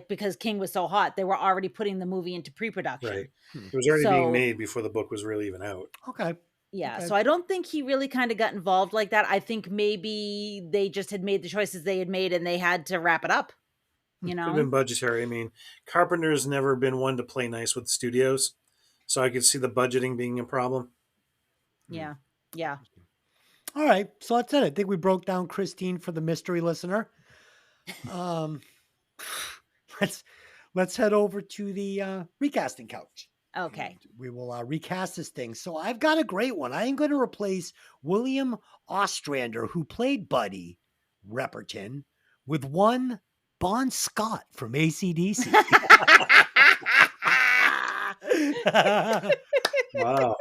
because King was so hot, they were already putting the movie into pre-production. Right. It was already being So- made before the book was really even out. Okay. Yeah, Okay. so I don't think he really kind of got involved like that. I think maybe they just had made the choices they had made, and they had to wrap it up. You Could have been know, budgetary. I mean, Carpenter's never been one to play nice with studios, so I could see the budgeting being a problem. yeah, yeah. All right. So that's it. I think we broke down Christine for the mystery listener. Let's head over to the recasting couch. Okay. And we will recast this thing. So I've got a great one. I am going to replace William Ostrander, who played Buddy Repperton, with one Bon Scott from ACDC. Wow.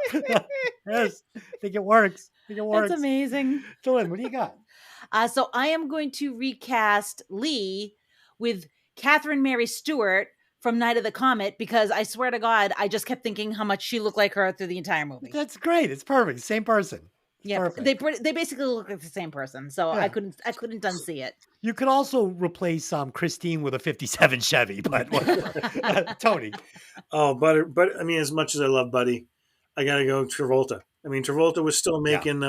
Yes, I think it works. That's amazing. So, Lynn, what do you got? So I am going to recast Lee with Catherine Mary Stewart from Night of the Comet because I swear to God, I just kept thinking how much she looked like her through the entire movie. That's great. It's perfect. Same person. Yeah, perfect. they basically look like the same person, so Yeah. I couldn't unsee it. You could also replace Christine with a 57 Chevy, but whatever. Tony. Oh, but I mean, as much as I love Buddy, I gotta go Travolta. I mean, Travolta was still making,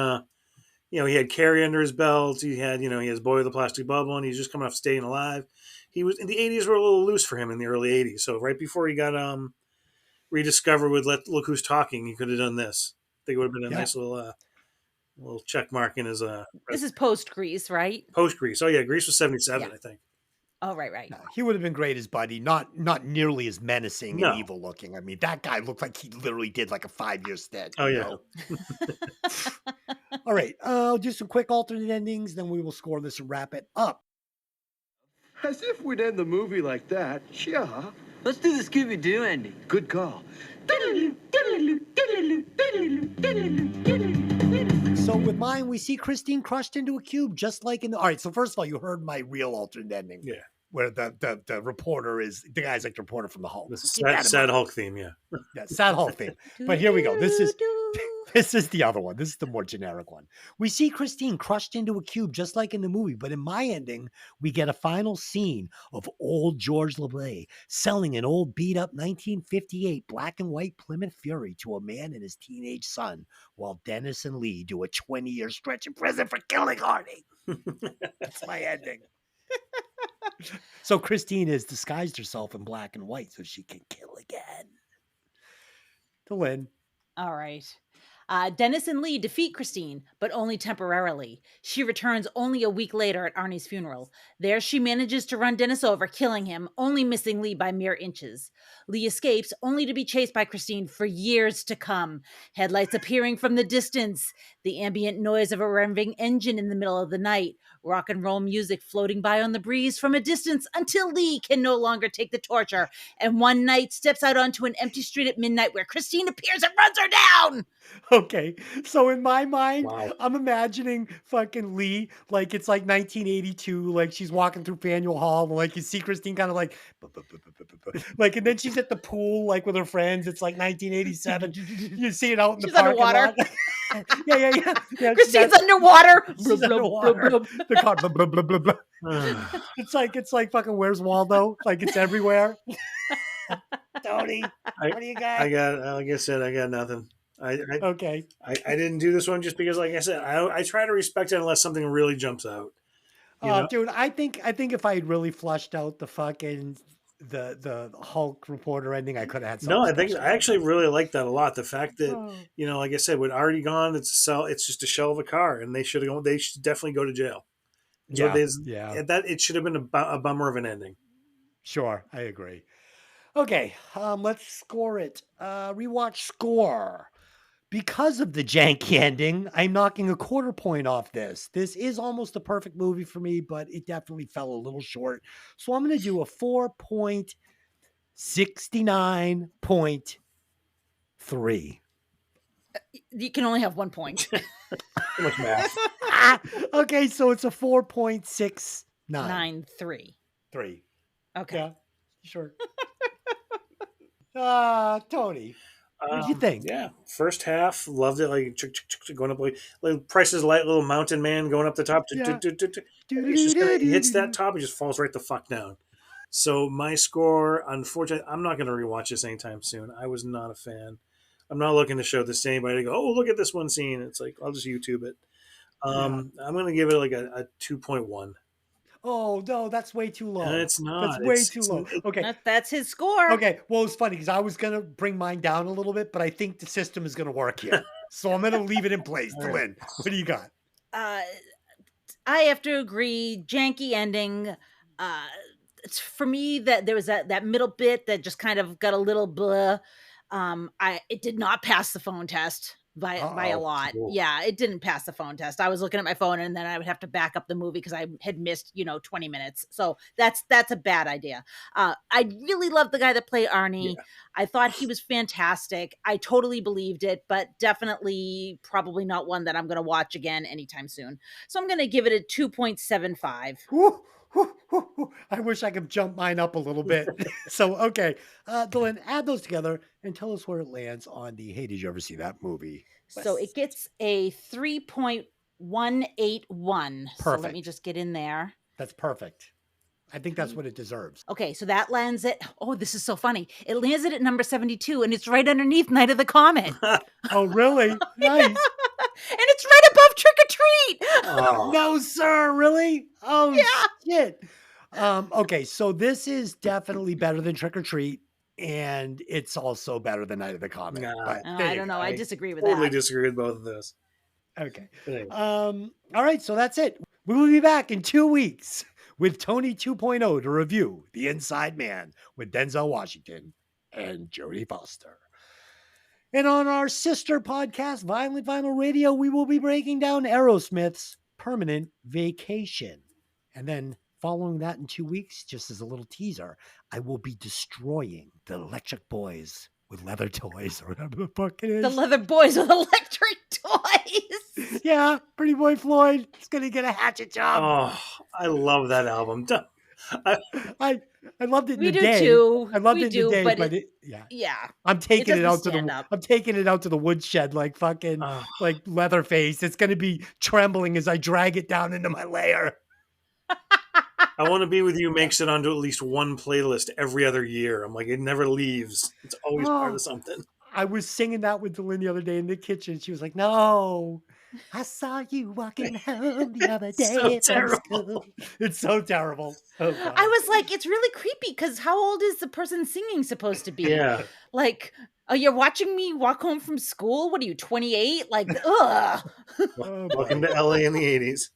he had Carrie under his belt. He had, he has Boy with a Plastic Bubble, and he's just coming off Staying Alive. He was in the '80s were a little loose for him in the early '80s. So right before he got rediscovered with Look Who's Talking, he could have done this. I think it would have been a nice little check mark in his This is post Grease, right? post Grease. Oh yeah, Grease was '77, Yeah. I think. Oh, right. No, he would have been great as Buddy, not nearly as menacing No. and evil looking. I mean, that guy looked like he literally did like a 5-year stint. Oh, you yeah. know? All right, I'll do some quick alternate endings, then we will score this and wrap it up. As if we'd end the movie like that. Yeah. Let's do the Scooby-Doo ending. Good call. So with mine, we see Christine crushed into a cube, just like in the. All right, so first of all, you heard my real alternate ending. Yeah. Where the reporter is the guy's like the reporter from the Hulk. The Keep that in sad mind. Hulk theme, yeah. Yeah, sad Hulk theme. But here we go. This is the other one. This is the more generic one. We see Christine crushed into a cube, just like in the movie. But in my ending, we get a final scene of old George LeBay selling an old beat up 1958 black and white Plymouth Fury to a man and his teenage son, while Dennis and Lee do a 20-year stretch in prison for killing Arnie. That's my ending. So Christine has disguised herself in black and white so she can kill again. To Lynn. All right. Dennis and Lee defeat Christine, but only temporarily. She returns only a week later at Arnie's funeral. There, she manages to run Dennis over, killing him, only missing Lee by mere inches. Lee escapes, only to be chased by Christine for years to come. Headlights appearing from the distance, the ambient noise of a revving engine in the middle of the night, rock and roll music floating by on the breeze from a distance until Lee can no longer take the torture and one night steps out onto an empty street at midnight where Christine appears and runs her down. Okay, so in my mind, Wow. I'm imagining fucking Lee like it's like 1982, like she's walking through Faneuil Hall, and like you see Christine kind of like, like, and then she's at the pool like with her friends. It's like 1987. You see it out in the She's parking underwater. lot. Yeah. Christine's underwater. She's underwater. The car, blah, blah, blah, blah, blah. Ah, It's like fucking Where's Waldo? Like it's everywhere. Tony, what do you got? I got, like I said, I got nothing. Okay. I didn't do this one just because, like I said, I try to respect it unless something really jumps out. You know? Dude, I think if I had really flushed out the fucking the Hulk reporter ending, I could have had something. No, I think special. I actually really like that a lot. The fact that Oh. like I said, with already gone, it's just a shell of a car, and they should definitely go to jail. So Yeah. that it should have been a bummer of an ending. Sure, I agree. Okay, let's score it. Rewatch score. Because of the janky ending, I'm knocking a quarter point off this. This is almost a perfect movie for me, but it definitely fell a little short. So I'm going to do a 4.69.3. You can only have 1 point. Too much math. Okay, so it's a 4.69. 9-3. 3. Okay. Yeah, sure. Tony, what do you think? Yeah, first half loved it. Like going up like Price is Right, little mountain man going up the top. Yeah. He hits that top, he just falls right the fuck down. So my score, unfortunately, I'm not going to rewatch this anytime soon. I was not a fan. I'm not looking to show this to anybody to go, oh, look at this one scene. It's like, I'll just YouTube it. I'm going to give it like a 2.1. Oh, no, that's way too low. And it's not. That's way It's- too it's- low. Okay. That's his score. Okay. Well, it's funny because I was going to bring mine down a little bit, but I think the system is going to work here. So I'm going to leave it in place. All right. Lynn, what do you got? I have to agree. Janky ending. It's for me that there was that middle bit that just kind of got a little blah. It did not pass the phone test by a Uh-oh. lot. Cool. Yeah, it didn't pass the phone test. I was looking at my phone and then I would have to back up the movie because I had missed 20 minutes. So that's a bad idea. I really loved the guy that played Arnie. Yeah. I thought he was fantastic. I totally believed it, but definitely probably not one that I'm going to watch again anytime soon. So I'm going to give it a 2.75. Whew, whew, whew, whew. I wish I could jump mine up a little bit. So, okay. Dylan, add those together and tell us where it lands on the Hey, did you ever see that movie? So it gets a 3.181. So let Perfect. me just get in there. That's perfect. I think that's what it deserves. Okay, so that lands at, oh, this is so funny. It lands it at number 72 and it's right underneath Night of the Comet. And Oh, really? Nice. it's right above Trick or Treat. Oh. No, sir. Really? Oh, Yeah. shit. Okay, so this is definitely better than Trick or Treat, and it's also better than Night of the Comet. Nah. but Oh, there I you don't go. know. I disagree with Totally that. disagree with both of those. Okay. But anyway. All right, so that's it. We will be back in 2 weeks with Tony 2.0 to review The Inside Man with Denzel Washington and Jodie Foster. And on our sister podcast, Violent Vinyl Radio, we will be breaking down Aerosmith's Permanent Vacation. And then following that in 2 weeks, just as a little teaser, I will be destroying the Electric Boys with leather toys or whatever the fuck it is. The Leather Boys with electric toys. Yeah, Pretty Boy Floyd is going to get a hatchet job. Oh, I love that album. I loved it in We the do day. too. I loved We it in do, the day, but but it- yeah. Yeah. I'm taking it doesn't out to stand the up. I'm taking it out to the woodshed like fucking Oh. like Leatherface. It's gonna be trembling as I drag it down into my lair. I Want to Be With You makes it onto at least one playlist every other year. I'm like, it never leaves. It's always part Oh. of something. I was singing that with Delynn the other day in the kitchen. She was like, "No, I saw you walking home the other day So from terrible. school." It's so terrible. Oh, God. I was like, it's really creepy because how old is the person singing supposed to be? Yeah. Like, oh, you're watching me walk home from school? What are you, 28? Like, ugh. Oh, Welcome to LA in the 80s.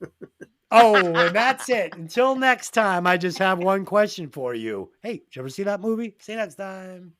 Oh, and that's it. Until next time, I just have one question for you. Hey, did you ever see that movie? See you next time.